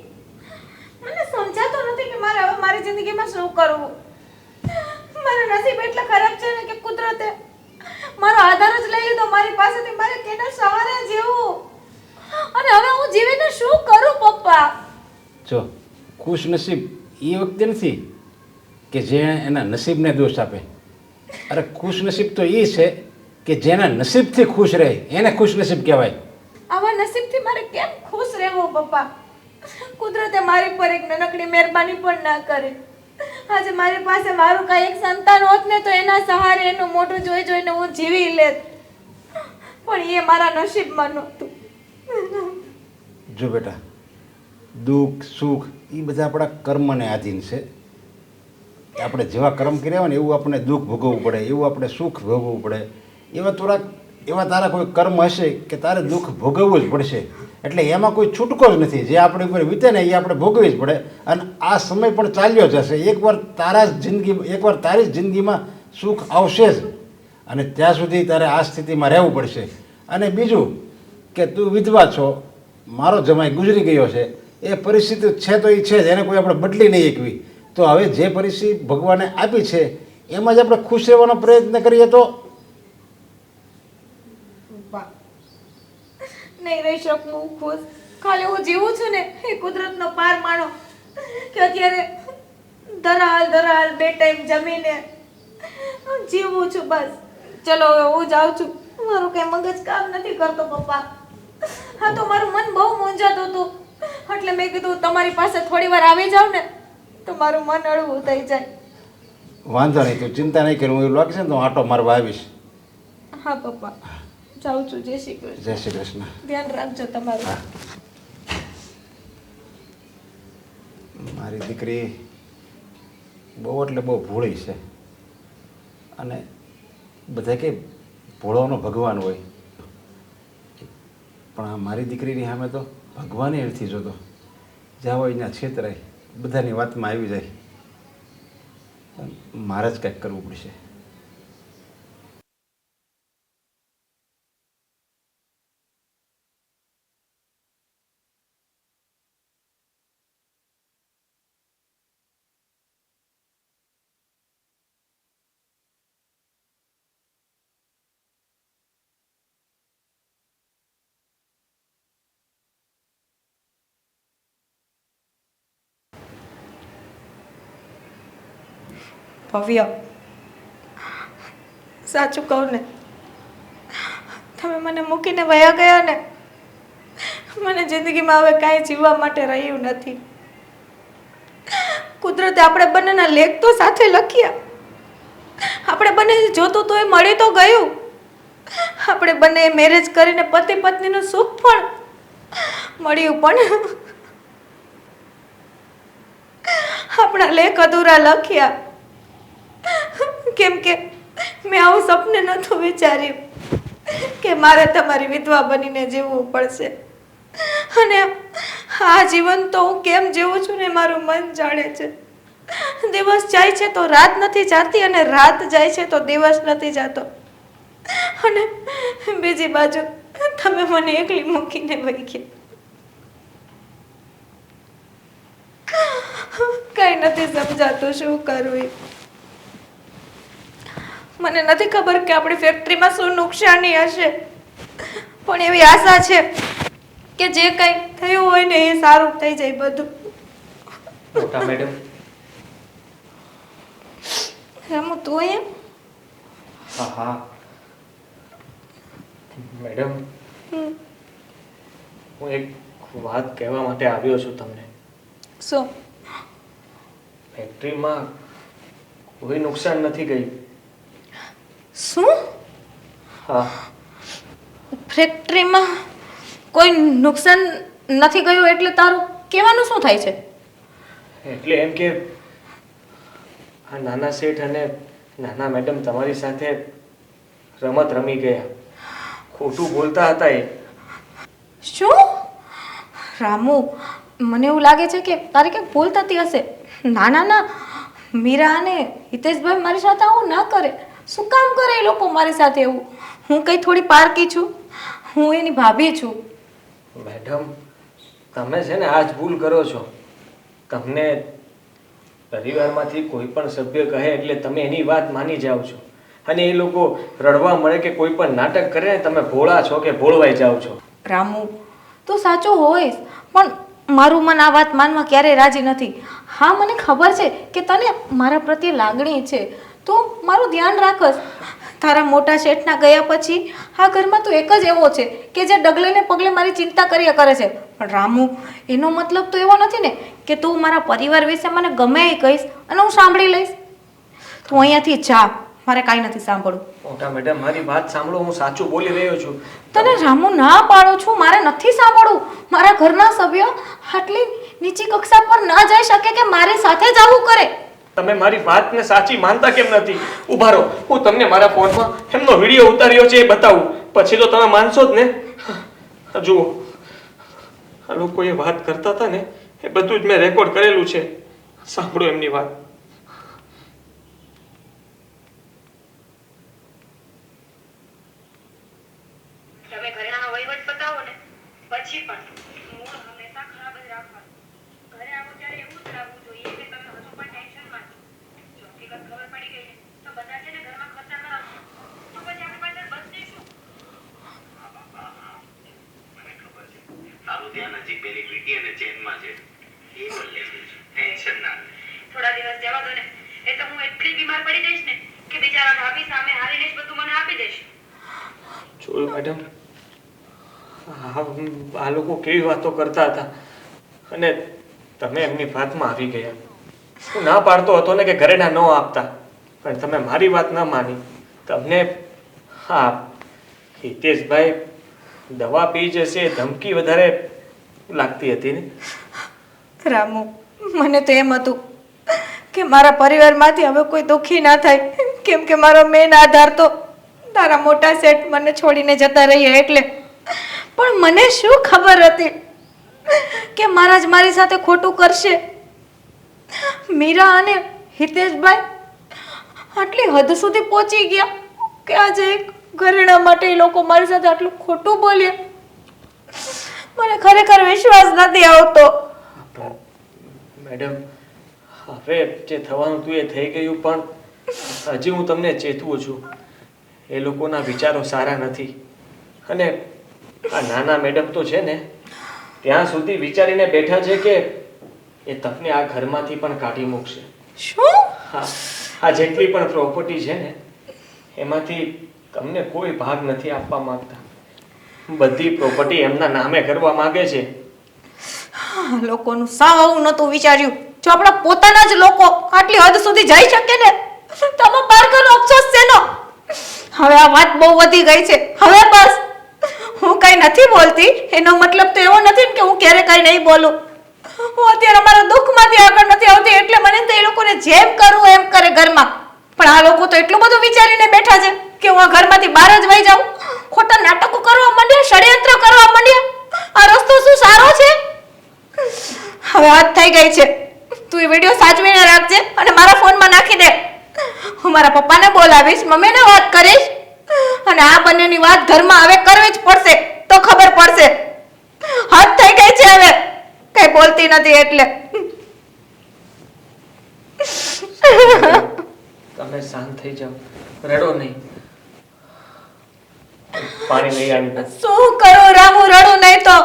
[SPEAKER 4] મને સમજાતો નથી કે મારે હવે મારી જિંદગીમાં શું કરવું. મારા નસીબ એટલા ખરાબ છે ને કે કુદરતે મારો આધાર જ લઈ લીધો મારી પાસેથી, મારે કેના સહારે જીવવું, અને હવે હું જીવીને શું કરું પપ્પા?
[SPEAKER 6] જો ખુશ નસીબ એ વખતે નથી કે જેણે એના નસીબને દોષ આપે. અરે ખુશ નસીબ તો એ છે કે જેના નસીબથી ખુશ રહે એને ખુશ નસીબ કહેવાય.
[SPEAKER 4] આવા નસીબથી મારે કેમ ખુશ રહેવું પપ્પા? કુદરતે મારી પર એક નાનકડી મહેરબાની પણ ના કરે. આજે મારી પાસે મારું કાંઈ એક સંતાન હોત ને તો એના સહારે એનું મોઢું જોઈ જોઈને હું જીવી લેત, પણ એ મારા નસીબમાં નહોતું.
[SPEAKER 6] જો બેટા, દુઃખ સુખ એ બધા આપણા કર્મને આધીન છે. આપણે જેવા કર્મ કર્યા હોય ને એવું આપણે દુઃખ ભોગવવું પડે, એવું આપણે સુખ ભોગવવું પડે. એવા તારા કોઈ કર્મ હશે કે તારે દુઃખ ભોગવવું જ પડશે. એટલે એમાં કોઈ છૂટકો જ નથી. જે આપણી ઉપર વીતે ને એ આપણે ભોગવવી જ પડે. અને આ સમય પણ ચાલ્યો જશે. એકવાર તારી જ જિંદગીમાં સુખ આવશે જ, અને ત્યાં સુધી તારે આ સ્થિતિમાં રહેવું પડશે. અને બીજું કે તું વિધવા છો, મારો જમાઈ ગુજરી ગયો છે, એ પરિસ્થિતિ છે તો એ છે જ, એને કોઈ આપણે બદલી નહીં શકવી. તો હવે જે પરિસ્થિતિ ભગવાને આપી છે એમાં જ આપણે ખુશ રહેવાનો પ્રયત્ન કરીએ તો.
[SPEAKER 4] પપ્પા, નહીં રહી શકું હું ખુશ. ખાલી હું જીવું છું ને એ કુદરતનો પાર માણો કે અત્યારે ધરાલ બે ટાઈમ જમીને જીવું છું બસ. ચલો હવે હું જાઉં છું, મારું કઈ મગજ કામ નથી કરતો પપ્પા. હા, તો મારું મન બહુ મૂંઝાતું હતું, એટલે મેં કીધું તમારી પાસે થોડી વાર આવી જાવ ને તો મારું મન હળવું થઈ જાય.
[SPEAKER 6] વાંધો નહીં, તું ચિંતા નહીં કરું, એવું લાગશે ને તો હું આટો મારવા આવીશ.
[SPEAKER 4] હા પપ્પા, જાઉં છું. જય શ્રી કૃષ્ણ.
[SPEAKER 6] જય શ્રી કૃષ્ણ.
[SPEAKER 4] ધ્યાન રાખજો તમારું.
[SPEAKER 6] મારી દીકરી બહુ એટલે બહુ ભોળી છે, અને બધા કે ભોળોનો ભગવાન હોય, પણ આ મારી દીકરીની સામે તો ભગવાને નથી જોતો. જ્યાં હોય ત્યાં છેતરાય, બધાની વાતમાં આવી જાય. મારે જ કંઈક કરવું પડશે.
[SPEAKER 4] ભવ્ય, સાચું કહું ને, તમે મને મૂકીને વયા ગયા ને, મને જિંદગીમાં હવે કાંઈ જીવવા માટે રહ્યું નથી. કુદરતે આપણે બંનેના લેખ તો સાથે લખ્યા, આપણે બંને જોતું તો એ મળી તો ગયું, આપણે બંને મેરેજ કરીને પતિ પત્નીનું સુખ પણ મળ્યું, પણ આપણા લેખ અધૂરા લખ્યા. કેમ કે મેં આવું સપને નહોતું વિચાર્યું કે મારે તમારી વિધવા બનીને જીવવું પડશે. અને આ જીવન તો હું કેમ જીવું છું ને મારું મન જાણે છે. દિવસ જાય છે તો રાત નથી જાતી, અને રાત જાય છે તો દિવસ નથી જાતો. અને બીજી બાજુ તમે મને એકલી મૂકીને વહી ગયા. કઈ નથી સમજાતું શું કરું એ. મને નથી ખબર કે આપણી ફેક્ટરીમાં શું નુકસાની હશે, પણ એવી આશા છે કે જે કંઈ થયું હોય ને એ સારું થઈ જાય બધું.
[SPEAKER 3] મોટા મેડમ,
[SPEAKER 4] રામુ તું અહીંયા?
[SPEAKER 3] હા હા મેડમ, હું એક વાત કહેવા માટે આવ્યો છું તમને.
[SPEAKER 4] શું?
[SPEAKER 3] ફેક્ટરીમાં કોઈ નુકસાન નથી ગયું.
[SPEAKER 4] શું?
[SPEAKER 3] હા,
[SPEAKER 4] ફેક્ટરીમાં કોઈ નુકસાન નથી ગયું એટલે તારું કહેવાનું શું થાય છે?
[SPEAKER 3] એટલે એમ કે આ નાના શેઠ અને નાના મેડમ તમારી સાથે રમત રમી ગયા, ખોટું બોલતા હતા એ.
[SPEAKER 4] શું? રામુ, મને એવું લાગે છે કે તારી ક્યાંક ભૂલ થતી હશે. ના ના ના, મીરા અને હિતેશભાઈ મારી સાથે આવું ના કરે. શું કામ કરે એ લોકો મારી સાથે એવું? હું કઈ થોડી પારકી છું? હું એની ભાભી છું.
[SPEAKER 3] મેડમ, તમે છે ને આજ ભૂલ કરો છો. તમને પરિવારમાંથી કોઈ પણ સભ્ય કહે એટલે તમે એની વાત માની જાઓ છો, અને એ લોકો રડવા મળે કે કોઈ પણ નાટક કરે ને તમે ભોળા છો કે ભોળવાઈ જાઓ છો.
[SPEAKER 4] રામુ, તું સાચો હોઈશ, પણ મારું મન આ વાત માનવા ક્યારેય રાજી નથી. હા, મને ખબર છે કે તને મારા પ્રત્યે લાગણી છે, તું મારું ધ્યાન રાખસ. તારા મોટા શેઠના ગયા પછી આ ઘરમાં તું એક જ એવો છે કે જે ડગલે ને પગલે મારી ચિંતા કર્યા કરે છે. પણ રામુ, એનો મતલબ તો એવો નથી ને કે તું મારા પરિવાર વિશે મને ગમે એ કહીશ અને હું સાંભળી લઈશ. તું અહીંયાથી જા, મારે કાંઈ નથી સાંભળવું.
[SPEAKER 3] મોટા મેડમ, મારી વાત સાંભળો, હું સાચું બોલી રહ્યો છું.
[SPEAKER 4] તને રામુ ના પાડું છું, મારે નથી સાંભળવું. મારા ઘરના સભ્યો આટલી નીચી કક્ષા પર ના જઈ શકે કે મારી સાથે જ આવું કરે.
[SPEAKER 3] તમે મારી વાતને સાચી માનતા કેમ નથી? ઉભા રહો, હું તમને મારા ફોનમાં એમનો વિડીયો ઉતાર્યો છે એ બતાવું, પછી તો તમે માનશો જ ને. જુઓ, આ લોકો એ વાત કરતા હતા ને એ બધું જ મેં રેકોર્ડ કરેલું છે. સાંભળો એમની વાત.
[SPEAKER 2] તમે ઘરેણાનો વહીવટ પતાવો ને પછી પણ મૂડ હંમેશા ખરાબ જ રાખવાનો. ઘરે આવો ત્યારે એવું જ લાગવું જોઈએ કે તમે હજુ પણ ટેન્શનમાં છો. જો હકીકત ખબર પડી ગઈ ને તો બધા છે ને ઘરમાં ખર્ચા કરાવશે, તો પછી આપણે પાછળ બચશે શું?
[SPEAKER 5] મને ખબર છે તારું ધ્યાન હજી પેલી વીટી અને ચેનમાં છે, એ પણ લઈ જઈશ, ટેન્શન ના લે.
[SPEAKER 2] થોડા દિવસ જવા દો ને, એ તો હું એટલી બીમાર પડી જઈશ ને કે બિચારા ભાભી સામે હારીને જ બધું મને આપી દેશે.
[SPEAKER 3] જોયું મેડમ, આ લોકો કેવી વાતો કરતા હતા અને તમે એમની વાતમાં આવી ગયા. હું ના પાડતો હતો ને કે ઘરેણા ન આપતા, પણ તમે મારી વાત ન માની. તમને હા હિતેશભાઈ દવા પી જશે ધમકી વધારે લાગતી હતી ને.
[SPEAKER 4] રામુ, મને તો એમ હતું કે મારા પરિવારમાંથી હવે કોઈ દુઃખી ના થાય, કેમ કે મારો મેન આધાર તો તારા મોટા શેઠ મને છોડીને જતા રહ્યા એટલે. પણ મને શું ખબર હતી કે મહારાજ મારી સાથે ખોટું કરશે. મીરા અને હિતેશભાઈ આટલી હદ સુધી પહોંચી ગયા કે આજે એક ઘરેણા માટે એ લોકો મારી સાથે આટલું ખોટું બોલ્યા. મને ખરેખર વિશ્વાસ નથી આવતો.
[SPEAKER 3] મેડમ, હવે જે થવાનું હતું એ થઈ ગયું, પણ હજી હું તમને ચેતવું છું, એ લોકોના વિચારો સારા નથી. અને આ નાના મેડમ તો છે ને ત્યાં સુધી વિચારીને બેઠા છે કે એ તમને આ ઘરમાંથી પણ કાઢી મૂકશે.
[SPEAKER 4] શું?
[SPEAKER 3] હા, આ જેટલી પણ પ્રોપર્ટી છે ને એમાંથી તમને કોઈ ભાગ નથી આપવા માંગતા. બધી પ્રોપર્ટી એમના નામે કરવા માંગે છે.
[SPEAKER 4] આ લોકોનું સાવ આવું નહોતું વિચાર્યું. જો આપણા પોતાના જ લોકો આટલી હદ સુધી જઈ શકે ને તો આમાં પારકાનો અફસોસ છે નો. હવે આ વાત બહુ વધી ગઈ છે. હવે બસ હું કઈ નથી બોલતી એનો મતલબ તો એવો નથી ને કે હું ક્યારે કઈ નહીં બોલું. હું અત્યારે અમારા દુઃખમાંથી આગળ નથી આવતી એટલે મને તો એ લોકોને જેમ કરવું એમ કરે ઘરમાં. પણ આ લોકો તો એટલું બધું વિચારીને બેઠા છે કે હું આ ઘરમાંથી બહાર જ વહી જાઉં. ખોટા નાટકો કરવા માંડ્યા, ષડયંત્ર કરવા માંડ્યા. આ રસ્તો શું સારો છે? હવે વાત થઈ ગઈ છે. તું એ વિડીયો સાચવીને રાખજે અને મારા ફોનમાં નાખી દે. હું મારા પપ્પાને બોલાવીશ, મમ્મીને વાત કરીશ અને આ બંનેની વાત ઘરમાં હવે કરવી જ પડશે તો ખબર પડશે. હદ થઈ ગઈ છે હવે. કઈ બોલતી નથી એટલે.
[SPEAKER 3] તમે શાંત થઈ જાઓ, રડો નહીં. પાણી લઈ આવી.
[SPEAKER 4] શું કરું રામુ, રડું નહીં તો?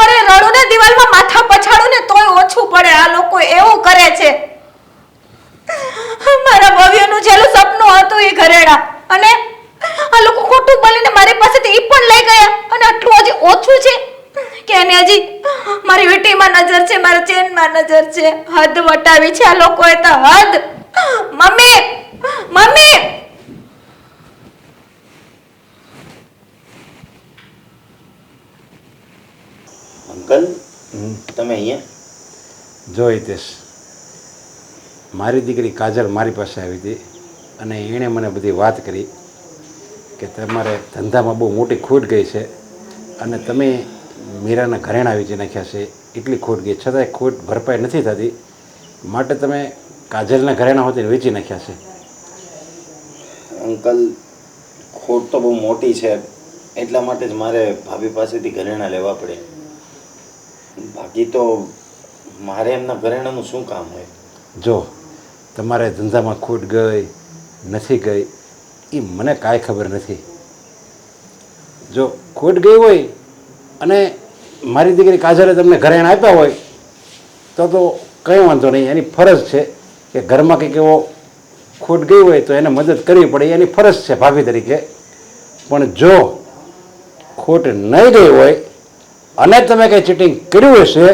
[SPEAKER 4] અરે રડું ને દિવાલમાં માથા પછાડું ને તોય ઓછું પડે. આ લોકો એવું કરે છે. મારા ભવ્યનું છેલ્લું સપનું હતું એ ઘરેડા અને આ લોકો ખોટું બોલીને મારી પાસેથી ઈ પણ લઈ ગયા અને આટલું હજી ઓછું છે કે એને હજી મારી વીટીમાં નજર છે, મારા ચેનમાં નજર છે. હદ વટાવી છે આ લોકોએ તો હદ. મમ્મી, મમ્મી,
[SPEAKER 5] અંકલ તમે અહીંયા?
[SPEAKER 6] જો હિતેશ, મારી દીકરી કાજલ મારી પાસે આવી હતી અને એણે મને બધી વાત કરી કે તમારે ધંધામાં બહુ મોટી ખોટ ગઈ છે અને તમે મીરાના ઘરેણાં વેચી નાખ્યા છે. એટલી ખોટ ગઈ છતાંય ખોટ ભરપાઈ નથી થતી, માટે તમે કાજલના ઘરેણાં હોતી વેચી નાખ્યા છે.
[SPEAKER 5] અંકલ ખોટ તો બહુ મોટી છે એટલા માટે જ મારે ભાભી પાસેથી ઘરેણાં લેવા પડે. બાકી તો મારે એમના ઘરેણાંનું શું કામ હોય?
[SPEAKER 6] જો તમારે ધંધામાં ખોટ ગઈ નથી ગઈ એ મને કાંઈ ખબર નથી. જો ખોટ ગઈ હોય અને મારી દીકરી કાજલે તમને ઘરેણાં આપ્યા હોય તો કંઈ વાંધો નહીં. એની ફરજ છે કે ઘરમાં કંઈક એવો ખોટ ગઈ હોય તો એને મદદ કરવી પડે, એની ફરજ છે ભાભી તરીકે. પણ જો ખોટ નહીં ગઈ હોય અને તમે કંઈ ચીટિંગ કર્યું હશે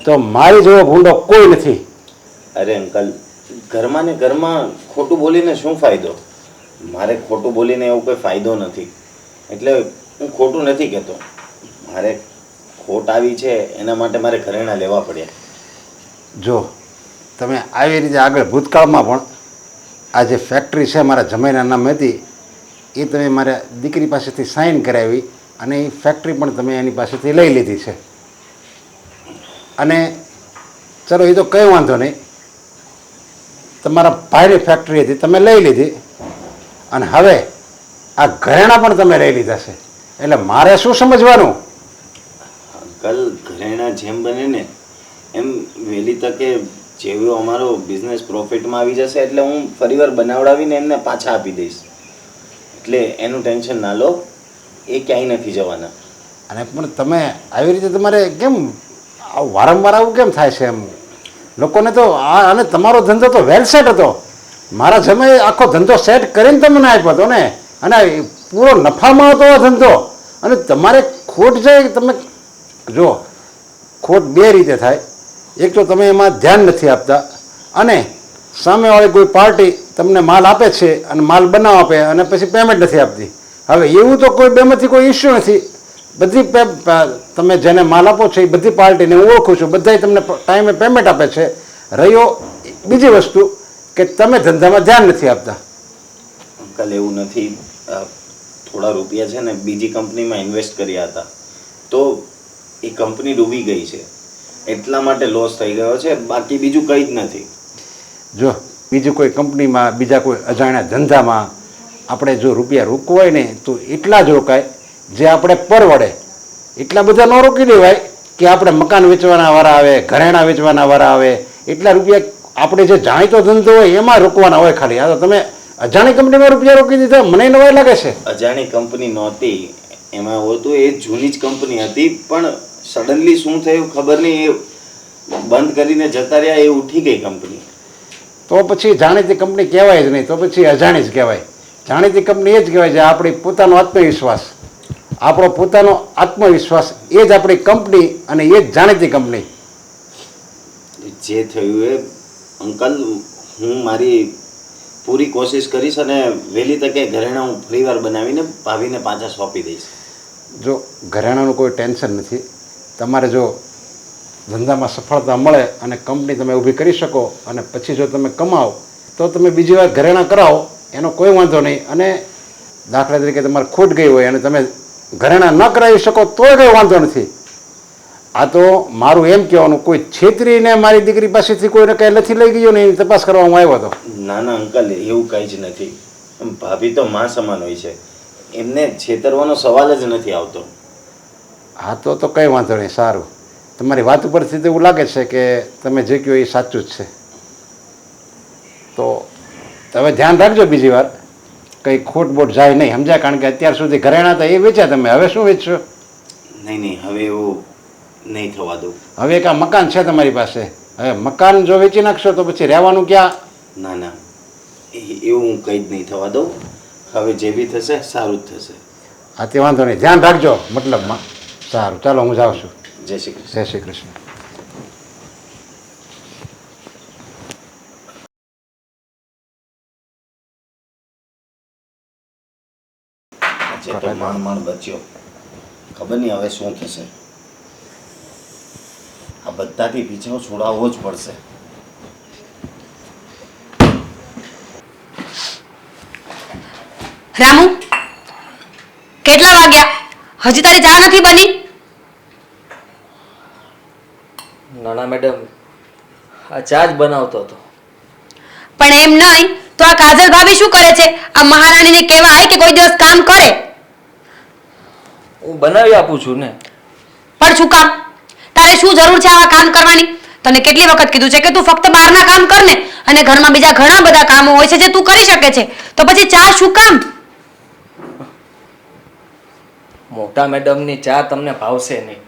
[SPEAKER 6] તો મારી જેવો ભૂંડો કોઈ નથી.
[SPEAKER 5] અરે અંકલ, ઘરમાં ને ઘરમાં ખોટું બોલીને શું ફાયદો? મારે ખોટું બોલીને એવો કોઈ ફાયદો નથી, એટલે હું ખોટું નથી કહેતો. મારે ખોટ આવી છે એના માટે મારે ઘરેણાં લેવા પડ્યા.
[SPEAKER 6] જો તમે આવી રીતે આગળ ભૂતકાળમાં પણ આ જે ફેક્ટરી છે મારા જમાઈના નામે હતી એ તમે મારા દીકરી પાસેથી સાઇન કરાવી અને એ ફેક્ટરી પણ તમે એની પાસેથી લઈ લીધી છે. અને ચલો એ તો કંઈ વાંધો નહીં, તમારા ભાઈની ફેક્ટરી હતી તમે લઈ લીધી અને હવે આ ઘરેણાં પણ તમે લઈ લીધા છે, એટલે મારે શું સમજવાનું?
[SPEAKER 5] અંકલ, ઘરેણાં જેમ બને ને એમ વહેલી તકે જેવો અમારો બિઝનેસ પ્રોફિટમાં આવી જશે એટલે હું ફરીવાર બનાવડાવીને એમને પાછા આપી દઈશ. એટલે એનું ટેન્શન ના લો, એ ક્યાંય નથી જવાના.
[SPEAKER 6] અને પણ તમે આવી રીતે તમારે કેમ વારંવાર આવું કેમ થાય છે? એમ લોકોને તો આ અને તમારો ધંધો તો વેલ સેટ હતો. મારા જમાઈ આખો ધંધો સેટ કરીને તમને આપ્યો હતો ને અને પૂરો નફામાં હતો આ ધંધો અને તમારે ખોટ જાય. તમે જો ખોટ બે રીતે થાય. એક તો તમે એમાં ધ્યાન નથી આપતા અને સામેવાળી કોઈ પાર્ટી તમને માલ આપે છે અને માલ બનાવ આપે અને પછી પેમેન્ટ નથી આપતી. હવે એવું તો કોઈ બેમાંથી કોઈ ઇસ્યુ નથી. બધી તમે જેને માલ આપો છો એ બધી પાર્ટીને હું ઓળખું છું, બધાય તમને ટાઈમે પેમેન્ટ આપે છે. રહ્યો બીજી વસ્તુ કે તમે ધંધામાં ધ્યાન નથી આપતા.
[SPEAKER 5] અંકલ, એવું નથી. થોડા રૂપિયા છે ને બીજી કંપનીમાં ઇન્વેસ્ટ કર્યા હતા તો એ કંપની ડૂબી ગઈ છે એટલા માટે લોસ થઈ ગયો છે, બાકી બીજું કંઈ જ નથી.
[SPEAKER 6] જો બીજી કોઈ કંપનીમાં બીજા કોઈ અજાણ્યા ધંધામાં આપણે જો રૂપિયા રોકવા હોય ને તો એટલા જ રોકાય જે આપણે પરવડે. એટલા બધા ન રોકી દેવાય કે આપણે મકાન વેચવાના વારા આવે, ઘરેણાં વેચવાના વારા આવે. એટલા રૂપિયા આપણે જે જાણીતો ધંધો હોય એમાં રોકવાના હોય ખાલી. આ તો તમે અજાણી કંપનીમાં રૂપિયા રોકી દીધા, મને નવાઈ લાગે છે.
[SPEAKER 5] અજાણી કંપની નહોતી, એમાં હોતું એ જૂની જ કંપની હતી પણ સડનલી શું થયું ખબર નહીં, એ બંધ કરીને જતા રહ્યા, એ ઉઠી ગઈ કંપની.
[SPEAKER 6] તો પછી જાણીતી કંપની કહેવાય જ નહીં, તો પછી અજાણી જ કહેવાય. જાણીતી કંપની એ જ કહેવાય છે આપણી પોતાનો આત્મવિશ્વાસ. આપણો પોતાનો આત્મવિશ્વાસ એ જ આપણી કંપની અને એ જ જાણીતી કંપની.
[SPEAKER 5] જે થયું એ અંકલ, હું મારી પૂરી કોશિશ કરીશ અને વહેલી તકે ઘરેણા હું ફરીવાર બનાવીને ભાભીને પાછા સોંપી દઈશ.
[SPEAKER 6] જો ઘરેણાનું કોઈ ટેન્શન નથી. તમારે જો ધંધામાં સફળતા મળે અને કંપની તમે ઊભી કરી શકો અને પછી જો તમે કમાઓ તો તમે બીજી વાર ઘરેણા કરાવો, એનો કોઈ વાંધો નહીં. અને દાખલા તરીકે તમારે ખોટ ગઈ હોય અને તમે ઘરેણા ન કરાવી શકો તોય કંઈ વાંધો નથી. આ તો મારું એમ કહેવાનું, કોઈ છેતરીને મારી દીકરી પાસેથી કોઈને કંઈ નથી લઈ ગયો ને એની તપાસ કરવામાં આવ્યો હતો.
[SPEAKER 5] ના ના અંકલ, એવું કંઈ જ નથી. ભાભી તો માં સમાન હોય છે, એમને છેતરવાનો સવાલ જ નથી આવતો.
[SPEAKER 6] હા તો કંઈ વાંધો નહીં. સારું, તમારી વાત ઉપરથી તો એવું લાગે છે કે તમે જે કહો એ સાચું જ છે. તો તમે ધ્યાન રાખજો બીજી વાર કંઈ ખોટ બોટ જાય નહીં, સમજ્યા? કારણ કે અત્યાર સુધી ઘરેણા હતા એ વેચ્યા તમે, હવે શું વેચશો?
[SPEAKER 5] નહીં, હવે એવું નહીં થવા દઉં.
[SPEAKER 6] હવે એક આ મકાન છે તમારી પાસે, હવે મકાન જો વેચી નાખશો તો પછી રહેવાનું ક્યાં?
[SPEAKER 5] ના ના, એવું હું કંઈ જ નહીં થવા દઉં. હવે જે બી થશે સારું જ થશે.
[SPEAKER 6] હા તે વાંધો નહીં, ધ્યાન રાખજો મતલબમાં. સારું, ચાલો હું જાઉં છું.
[SPEAKER 5] જય શ્રી કૃષ્ણ.
[SPEAKER 6] જય શ્રી કૃષ્ણ.
[SPEAKER 5] આજે તો માંડ બચ્યો. ખબર નહીં હવે શું થશે. આ બધાથી પીછો છોડાવવો જ પડશે.
[SPEAKER 2] રામુ, કેટલા વાગ્યા? હજી તારી ચા નથી બની?
[SPEAKER 3] નાના મેડમ, આ ચા જ બનાવતો હતો.
[SPEAKER 2] પણ એમ નહીં તો આ કાજલ ભાભી શું કરે છે? આ મહારાણીને કહેવાય કે કોઈ દિવસ કામ કરે.
[SPEAKER 3] હું બનાવી આપું છું ને.
[SPEAKER 2] પણ શું કામ? તારે શું જરૂર છે આવા કામ કરવાની? તને કેટલી વખત કીધું છે કે તું ફક્ત બહારના કામ કર ને, અને ઘરમાં બીજા ઘણા બધા કામો હોય છે જે તું કરી શકે છે, તો પછી ચા શું કામ?
[SPEAKER 3] મોટા મેડમની ચા તમને ભાવશે નહીં,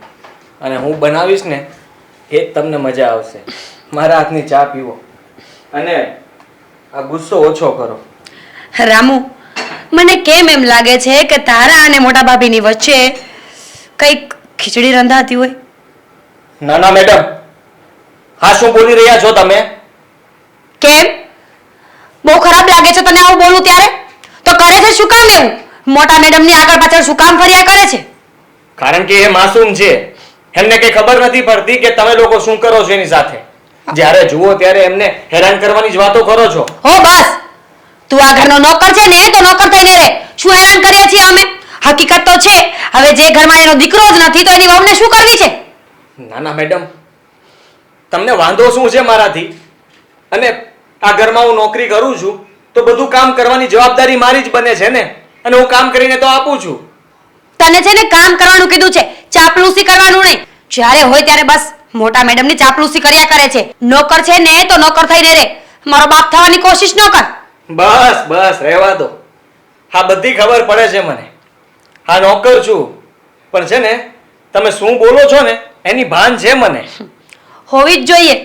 [SPEAKER 3] અને હું બનાવીશ ને એ જ તમને મજા આવશે. મારા હાથની ચા પીવો અને આ ગુસ્સો ઓછો કરો.
[SPEAKER 2] રામુ, મને કેમ એમ લાગે છે કે તારા અને મોટા ભાભીની વચ્ચે કંઈક ખીચડી રંધાતી હોય.
[SPEAKER 3] નાના મેડમ, હા શું બોલી રહ્યા છો તમે?
[SPEAKER 2] કેમ? બહુ ખરાબ લાગે છે તને આવું બોલું ત્યારે? તો કરે છે શું કામ એવું? મોટા મેડમની આગળ પાછળ શું કામ ફર્યા કરે છે?
[SPEAKER 3] કારણ કે એ માસૂમ છે, એમને કઈ ખબર નથી પડતી કે તમે લોકો શું કરો છો એની સાથે. જ્યારે જુઓ ત્યારે એમને હેરાન કરવાની જ વાતો કરો છો.
[SPEAKER 2] હો બસ, તું આ ઘરનો નોકર છે ને તો નોકર થઈને રહે. શું હેરાન કરીએ છીએ અમે? હકીકત તો છે હવે જે ઘરમાં એનો દીકરો જ નથી તો એની વહુને શું કરવી છે?
[SPEAKER 3] નાના મેડમ, તમને વાંધો શું છે મારાથી? અને આ ઘરમાં હું નોકરી કરું છું તો બધું કામ કરવાની જવાબદારી મારી જ બને છે ને, અને હું કામ કરીને તો આપું છું.
[SPEAKER 2] તને છે ને કામ કરવાનું કીધું છે, ચાપલુસી કરવાનું નહીં. જ્યારે હોય ત્યારે બસ મોટા મેડમની ચાપલુસી કર્યા કરે છે. નોકર છે ને તો નોકર થઈને રહે, મારો બાપ થવાની કોશિશ ન કર.
[SPEAKER 3] બસ બસ રહેવા દો. હા બધી ખબર પડે છે મને, હા નોકર છું, પણ છે ને તમે શું બોલો છો ને એની ભાન છે મને.
[SPEAKER 2] હોવી જ જોઈએ.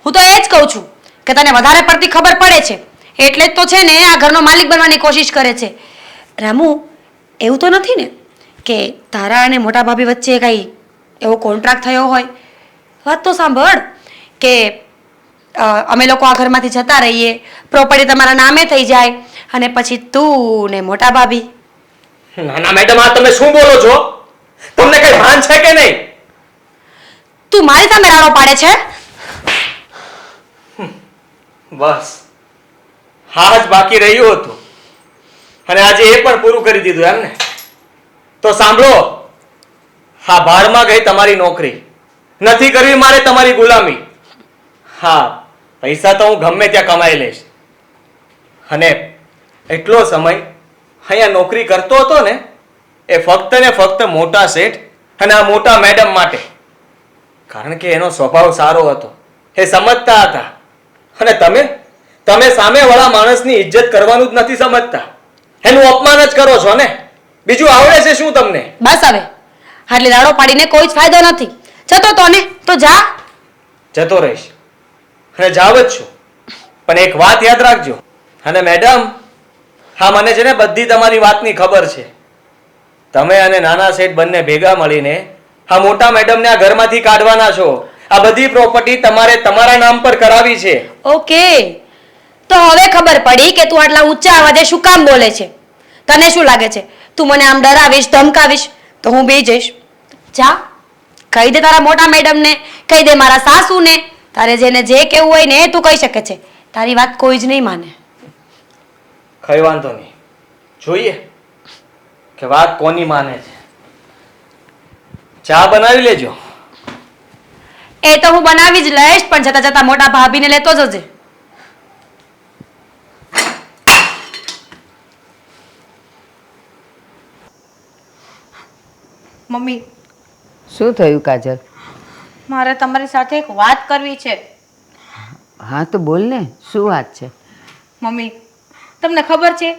[SPEAKER 2] હું તો એ જ કહું છું કે તને વધારે પડતી ખબર પડે છે એટલે જ તો છે ને આ ઘરનો માલિક બનવાની કોશિશ કરે છે. રામુ, એવું તો નથી ને કે તારા અને મોટા ભાભી વચ્ચે કઈ એવો કોન્ટ્રાક્ટ થયો હોય? વાત તો સાંભળ કે અમે લોકો આ ઘરમાંથી જતા રહીએ, પ્રોપર્ટી તમારા નામે થઈ જાય અને પછી તું ને મોટા ભાભી.
[SPEAKER 3] નાના મેડમ, આ તમે શું બોલો છો? તમને કઈ ભાન છે કે નહીં?
[SPEAKER 2] તું મારી સામે રાડો પાડે છે?
[SPEAKER 3] બસ હા જ બાકી રહ્યું હતું અને આજે એ પણ પૂરું કરી દીધું એમ ને? તો સાંભળો, હા ભાડમાં ગઈ તમારી નોકરી, નથી કરવી મારે તમારી ગુલામી. હા પૈસા તો હું ગમે ત્યાં કમાઈ લઈશ, અને એટલો સમય અહીંયા નોકરી કરતો હતો ને એ ફક્ત ને ફક્ત મોટા શેઠ અને આ મોટા મેડમ માટે. કારણ કે એનો સ્વભાવ સારો હતો, એ સમજતા હતા. અને તમે સામેવાળા માણસની ઇજ્જત કરવાનું જ નથી સમજતા, એનું અપમાન જ કરો છો ને. બીજું આવડે છે શું તમને?
[SPEAKER 2] બસ હવે આટલી રાડો પાડીને કોઈ જ ફાયદો નથી. જતો તો ને તો જા.
[SPEAKER 3] જતો રહીશ અને જાવ જ છું, પણ એક વાત યાદ રાખજો. અને મેડમ, હા મને છે ને બધી તમારી વાતની ખબર છે. તમે અને નાના શેઠ બંને ભેગા મળીને આ મોટા મેડમને આ ઘરમાંથી કાઢવાના છો. આ બધી પ્રોપર્ટી તમારે તમારા નામ પર કરાવી છે.
[SPEAKER 2] ઓકે, તો હવે ખબર પડી કે તું આટલા ઊંચા અવાજે શું કામ બોલે છે. તને શું લાગે છે તું મને આમ ડરાવીશ, ધમકાવીશ તો હું બી જઈશ? જા, કહી દે તારા મોટા મેડમને, કહી દે મારા સાસુને. તારે જેને જે કહેવું હોય ને એ તું કહી શકે છે. તારી વાત કોઈ જ નહીં માને.
[SPEAKER 3] કઈ વાંધો નહીં, જોઈએ કે વાત કોની માને છે. ચા બનાવી લેજો.
[SPEAKER 2] એ તો હું બનાવી જ લઈશ, પણ જતા જતા મોટા ભાભીને લેતો જજે.
[SPEAKER 4] મમ્મી,
[SPEAKER 1] શું થયું કાજલ?
[SPEAKER 4] મારે તમારી સાથે એક વાત કરવી છે.
[SPEAKER 1] હા તો બોલ ને, શું વાત છે?
[SPEAKER 4] મમ્મી, તમને ખબર છે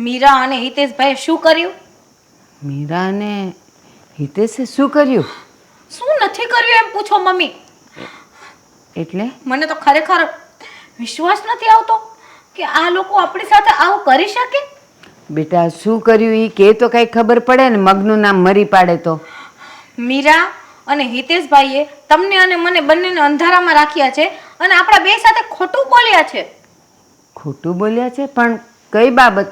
[SPEAKER 4] મીરા અને હિતેશભાઈએ શું કર્યું?
[SPEAKER 1] મીરા અને હિતેશે શું કર્યું?
[SPEAKER 4] શું નથી કર્યું એમ પૂછો મમ્મી.
[SPEAKER 1] એટલે
[SPEAKER 4] મને તો ખરેખર વિશ્વાસ નથી આવતો કે આ લોકો આપણી સાથે આવું કરી શકે.
[SPEAKER 1] બેટા શું કર્યું એ કે તો કઈ ખબર પડે ને. મગનું નામ મરી પાડે તો.
[SPEAKER 4] મીરા અને હિતેશભાઈએ તમને અને મને બંનેને અંધારામાં રાખ્યા છે અને આપણા બે સાથે ખોટું બોલ્યા છે.
[SPEAKER 1] ખોટું બોલ્યા છે? પણ કઈ બાબત?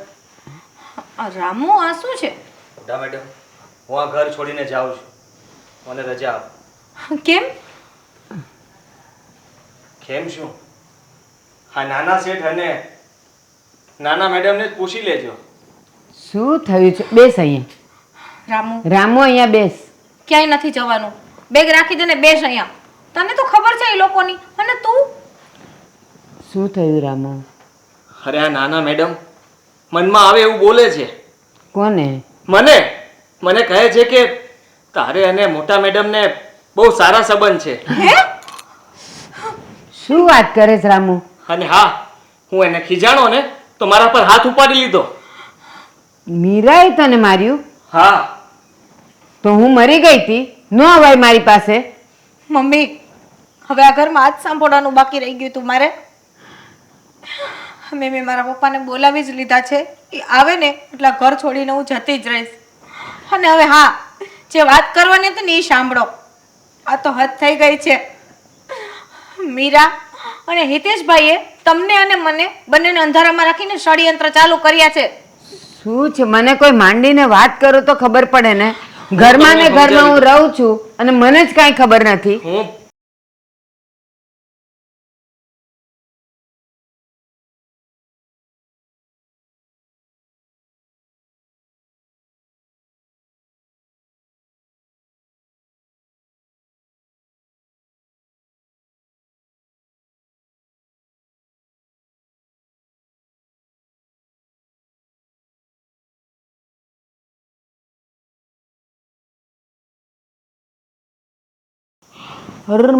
[SPEAKER 4] રામુ, આ શું છે?
[SPEAKER 3] મોટા મેડમ, હું આ ઘર છોડીને જાઉં છું. મને રજા આપો.
[SPEAKER 4] કેમ?
[SPEAKER 3] કેમ શું? હા, નાના શેઠ અને નાના મેડમને જ પૂછી લેજો.
[SPEAKER 1] શું થયું છે? બેસ અહીંયા.
[SPEAKER 4] રામુ,
[SPEAKER 1] રામુ અહીંયા બેસ.
[SPEAKER 4] ક્યાંય નથી જવાનું. બેગ રાખી દે ને બેસ અહીંયા. તને તો ખબર છે એ લોકોની. અને તું?
[SPEAKER 1] શું થયું રામુ?
[SPEAKER 3] અરે આ નાના મેડમ મનમાં આવે એવું બોલે છે.
[SPEAKER 1] કોને?
[SPEAKER 3] મને કહે છે કે તારે અને મોટા મેડમને બહુ સારા સંબંધ છે.
[SPEAKER 1] શું વાત કરે છે રામુ?
[SPEAKER 3] અને હા, હું એને ખીજાણો ને તો મારા પર હાથ ઉપાડી લીધો.
[SPEAKER 1] મીરાએ તને માર્યું?
[SPEAKER 3] હા.
[SPEAKER 1] તો હું મરી ગઈ હતી? ન અવાય મારી પાસે.
[SPEAKER 4] મમ્મી, હવે આ ઘરમાં આજ સાંભળવાનું બાકી રહી ગયું તું મારે. મેં મારા પપ્પાને બોલાવી જ લીધા છે. એ આવે ને એટલે ઘર છોડીને હું જતી જ રહીશ. અને હવે હા, જે વાત કરવાની હતી ને એ સાંભળો. આ તો હદ થઈ ગઈ છે. મીરા અને હિતેશભાઈએ તમને અને મને બંનેને અંધારામાં રાખીને ષડયંત્ર ચાલુ કર્યા છે.
[SPEAKER 1] શું છે? મને કોઈ માંડીને વાત કરો તો ખબર પડે ને. ઘરમાં ને ઘરમાં હું રહું છું અને મને જ કાંઈ ખબર નથી.
[SPEAKER 3] હું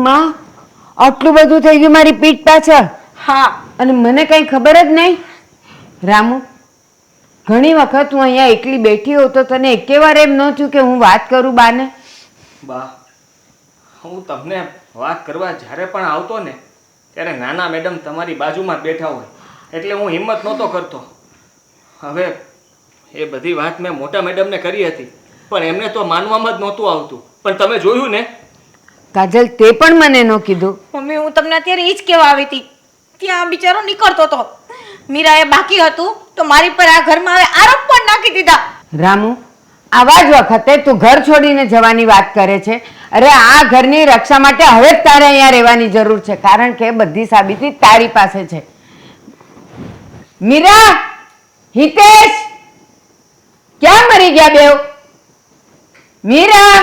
[SPEAKER 1] માં આટલું બધું થઈ ગયું મારી પીઠ પાછળ.
[SPEAKER 4] હા,
[SPEAKER 1] અને મને કઈ ખબર જ નહીં. રામુ, ઘણી વખત હું અહીંયા એકલી બેઠી હોઉં તો તને એકે વાર એમ ન થયું કે હું વાત કરું બાને?
[SPEAKER 3] બા, હું તમને વાત કરવા જ્યારે પણ આવતો ને ત્યારે નાના મેડમ તમારી બાજુમાં બેઠા હોય એટલે હું હિંમત નહોતો કરતો. હવે એ બધી વાત મેં મોટા મેડમને કરી હતી પણ એમને તો માનવામાં જ નહોતું આવતું. પણ તમે જોયું ને
[SPEAKER 1] કાજલ, તે પણ મને ન કીધું.
[SPEAKER 4] મમ્મી, હું તમને અત્યારે એ જ કહેવા આવી હતી. ત્યાં બિચારો નીકળતો હતો. મીરાએ બાકી હતું તો મારી પર આ ઘરમાં હવે આરોપ પણ નાખી દીધા.
[SPEAKER 1] રામુ, આવા જ વખતે તું ઘર છોડીને જવાની વાત કરે છે. અરે આ ઘરની રક્ષા માટે હવે જ તારે અહીંયા રહેવાની જરૂર છે, કારણ કે બધી સાબિતી તારી પાસે છે. મીરા, હિતેશ, ક્યાં મરી ગયા બેવ? મીરા,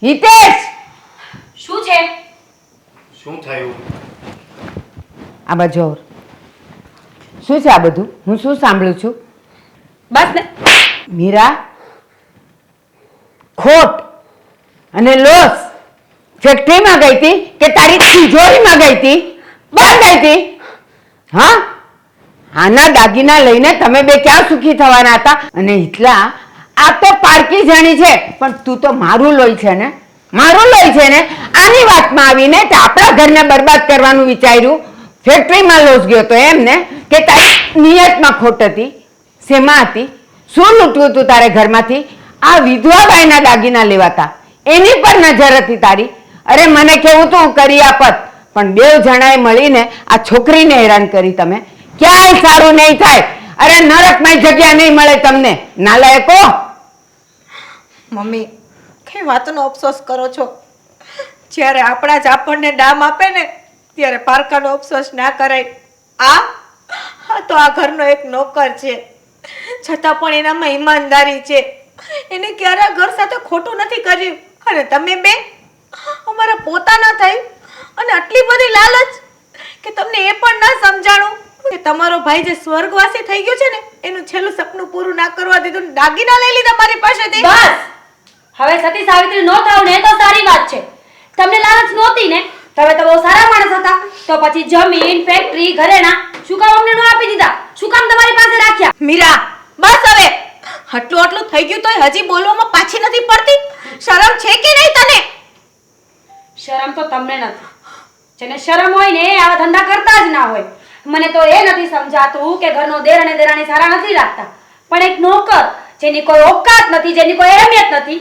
[SPEAKER 1] હિતેશ,
[SPEAKER 2] શું છે?
[SPEAKER 3] શું થયું?
[SPEAKER 1] આ બાજુ આવો. શું છે આ બધું? હું શું સાંભળું છું?
[SPEAKER 2] બસ ને.
[SPEAKER 1] મીરા, ખોટ અને લોસ ફેક્ટરીમાં ગઈ હતી કે તારી તિજોરીમાં ગઈ હતી? બહાર ગઈ હતી? હા, આના દાગીના લઈને તમે બે ક્યાં સુખી થવાના હતા? અને એટલા આ તો પારકી જાણી છે, પણ તું તો મારું લોહી છે ને, મારું લોહી છે ને. આની વાતમાં આવીને તે આપણા ઘરને બરબાદ કરવાનું વિચાર્યું. ફેક્ટરીમાં લોસ ગયો તો એમ ને કે તારી નિયતમાં ખોટ હતી? શેમાં હતી? શું લૂંટવું હતું તારે ઘરમાંથી? આ વિધવાબાઈના દાગીના લેવાતા એની પર નજર હતી તારી? અરે મને કેવું તું કરી આપત, પણ બેવ જણાએ મળીને આ છોકરીને હેરાન કરી તમે. ક્યાંય સારું નહીં થાય. અરે નરકમાં જગ્યા નહીં મળે તમને નાલાયકો.
[SPEAKER 4] મમ્મી કઈ વાતનો અફસોસ કરો છો? જ્યારે આપણા જ આપણને ડામ આપે ને ત્યારે પારકાનો અફસોસ ના કરાય. આ તો આ ઘરનો એક નોકર છે, છતાં પણ એનામાં ઈમાનદારી છે. એને ક્યારે આ ઘર સાથે ખોટું નથી કર્યું. અને તમે બે અમારા પોતાના થઈ અને આટલી બધી લાલચ કે તમને એ પણ ના સમજાણું કે તમારો ભાઈ જે સ્વર્ગવાસી થઈ ગયો છે ને એનું છેલ્લું સપનું પૂરું ના કરવા દીધું, દાગીના લઈ લીધા મારી પાસેથી.
[SPEAKER 2] બસ હવે સતી સાવિત્રી નો થાવ ને તો સારી વાત છે. તમને લાલચ નહોતી ને, તમે તો બહુ સારા માણસ હતા, તો પછી જમીન ફેક્ટરી ઘરેણા શું કામ અમને નો આપી દીધા? શું કામ તમારી પાસે રાખ્યા?
[SPEAKER 4] મીરા બસ હવે, આટલું થઈ ગયું તોય હજી બોલવામાં પાછી નથી પડતી. શરમ છે કે નહીં તને?
[SPEAKER 2] શરમ તો તમને નથી. જેને શરમ હોય ને એ આવા ધંધા કરતા જ ના હોય. મને તો એ નથી સમજાતું કે ઘરનો દેર અને દેરાણી સારા નથી રાખતા, પણ એક નોકર જેની કોઈ ઓકાત નથી, જેની કોઈ અહેમિયત નથી,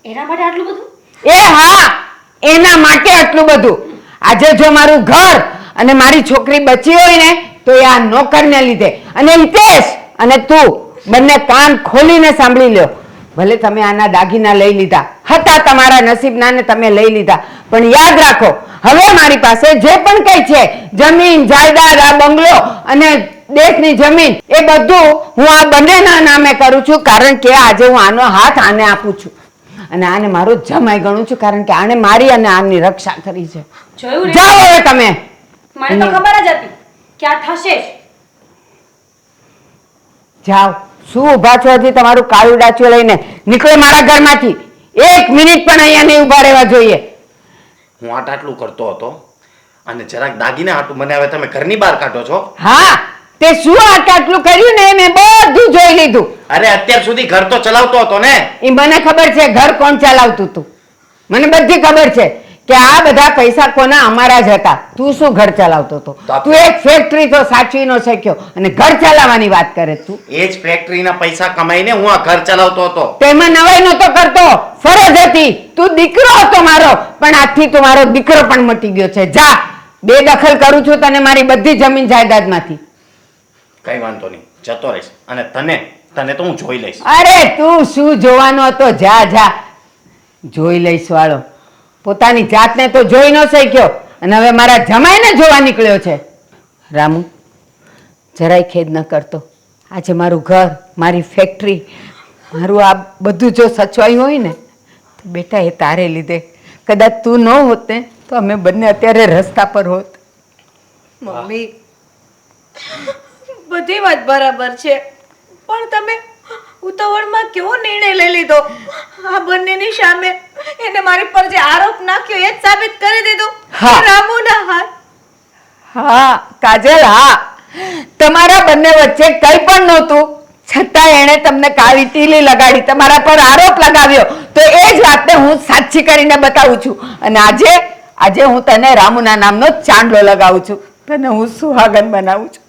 [SPEAKER 2] એના માટે આટલું બધું?
[SPEAKER 1] એ હા, એના માટે આટલું બધું. આજે જો મારું ઘર અને મારી છોકરી બચી હોય ને તો એ આ નોકરને લીધે. અને હિતેશ અને તું બંને કાન ખોલીને સાંભળી લ્યો. ભલે તમે આના દાગીના લઈ લીધા હતા, તમારા નસીબના ને તમે લઈ લીધા, પણ યાદ રાખો હવે મારી પાસે જે પણ કઈ છે જમીન જાયદાદ, આ બંગલો અને દેશની જમીન, એ બધું હું આ બંનેના નામે કરું છું. કારણ કે આજે હું આનો હાથ આને આપું છું અને આને મારો જમાઈ ગણું છું, કારણ કે આને મારી અને આમની રક્ષા કરી છે.
[SPEAKER 2] જોયું ને?
[SPEAKER 1] જાઓ હવે તમે.
[SPEAKER 2] મને તો ખબર જ હતી કે આ થશે જ.
[SPEAKER 1] જાઓ. શું ઊભા છો હજી? તમારું કાળું ડાચું લઈને નીકળો મારા ઘરમાંથી. 1 મિનિટ પણ અહીંયા નહીં ઊભા રહેવા જોઈએ.
[SPEAKER 5] હું આટલું કરતો હતો અને જરાક દાગીના હાટું મને હવે તમે ઘરની બહાર કાઢો છો.
[SPEAKER 1] હા, તે શું આટલું કર્યું ને મેં બધું જોઈ લીધું.
[SPEAKER 5] અરે અત્યાર સુધી ઘર તો ચલાવતો હતો ને.
[SPEAKER 1] એ મને ખબર છે ઘર કોણ ચલાવતું હતું. મને બધી ખબર છે કે આ બધા પૈસા કોના? અમારા જ હતા. તું શું ઘર ચલાવતો હતો? તું એક ફેક્ટરી તો સાચવી ન શક્યો અને ઘર ચલાવવાની વાત કરે તું.
[SPEAKER 5] એ જ ફેક્ટરીના પૈસા કમાઈને હું આ ઘર ચલાવતો હતો.
[SPEAKER 1] તેમાં નવાઈ નહોતો કરતો, ફરજ હતી. તું દીકરો હતો મારો, પણ આજથી તું મારો દીકરો પણ મટી ગયો છે. જા, બેદખલ કરું છું તને મારી બધી જમીન જાયદાદમાંથી.
[SPEAKER 5] કઈ વાંધો નહીં, જતો રહીશ. અને તને તો હું જોઈ લઈશ.
[SPEAKER 1] અરે તું શું જોવાનો હતો? જા જા, જોઈ લઈશ વાળો. પોતાની જાતને તો જોઈ ન શક્યો અને હવે મારા જમાઈને જોવા નીકળ્યો છે. રામુ, જરાય ખેદ ન કરતો. આજે મારું ઘર, મારી ફેક્ટરી, મારું આ બધું જો સચવાયું હોય ને તો બેટા એ તારે લીધે. કદાચ તું ન હોત ને તો અમે બંને અત્યારે રસ્તા પર હોત.
[SPEAKER 4] મમ્મી બધી વાત બરાબર છે, પણ તમે ઉતાવળમાં કેવો નિર્ણય લઈ લીધો? આ બંનેની સામે એને મારી પર જે આરોપ નાખ્યો એ જ સાબિત કરી દીધું
[SPEAKER 1] હા.
[SPEAKER 4] કે રામુના હાથ.
[SPEAKER 1] હા કાજલ, હા, તમારા બંને વચ્ચે કંઈ પણ નહોતું, છતાં એણે તમને કાળી ટીલી લગાડી, તમારા પર આરોપ લગાવ્યો. તો એ જ વાતને હું સાચી કરીને બતાવું છું. અને આજે હું તને રામુના નામનો ચાંદલો લગાવું છું, તને હું સુહાગન બનાવું છું.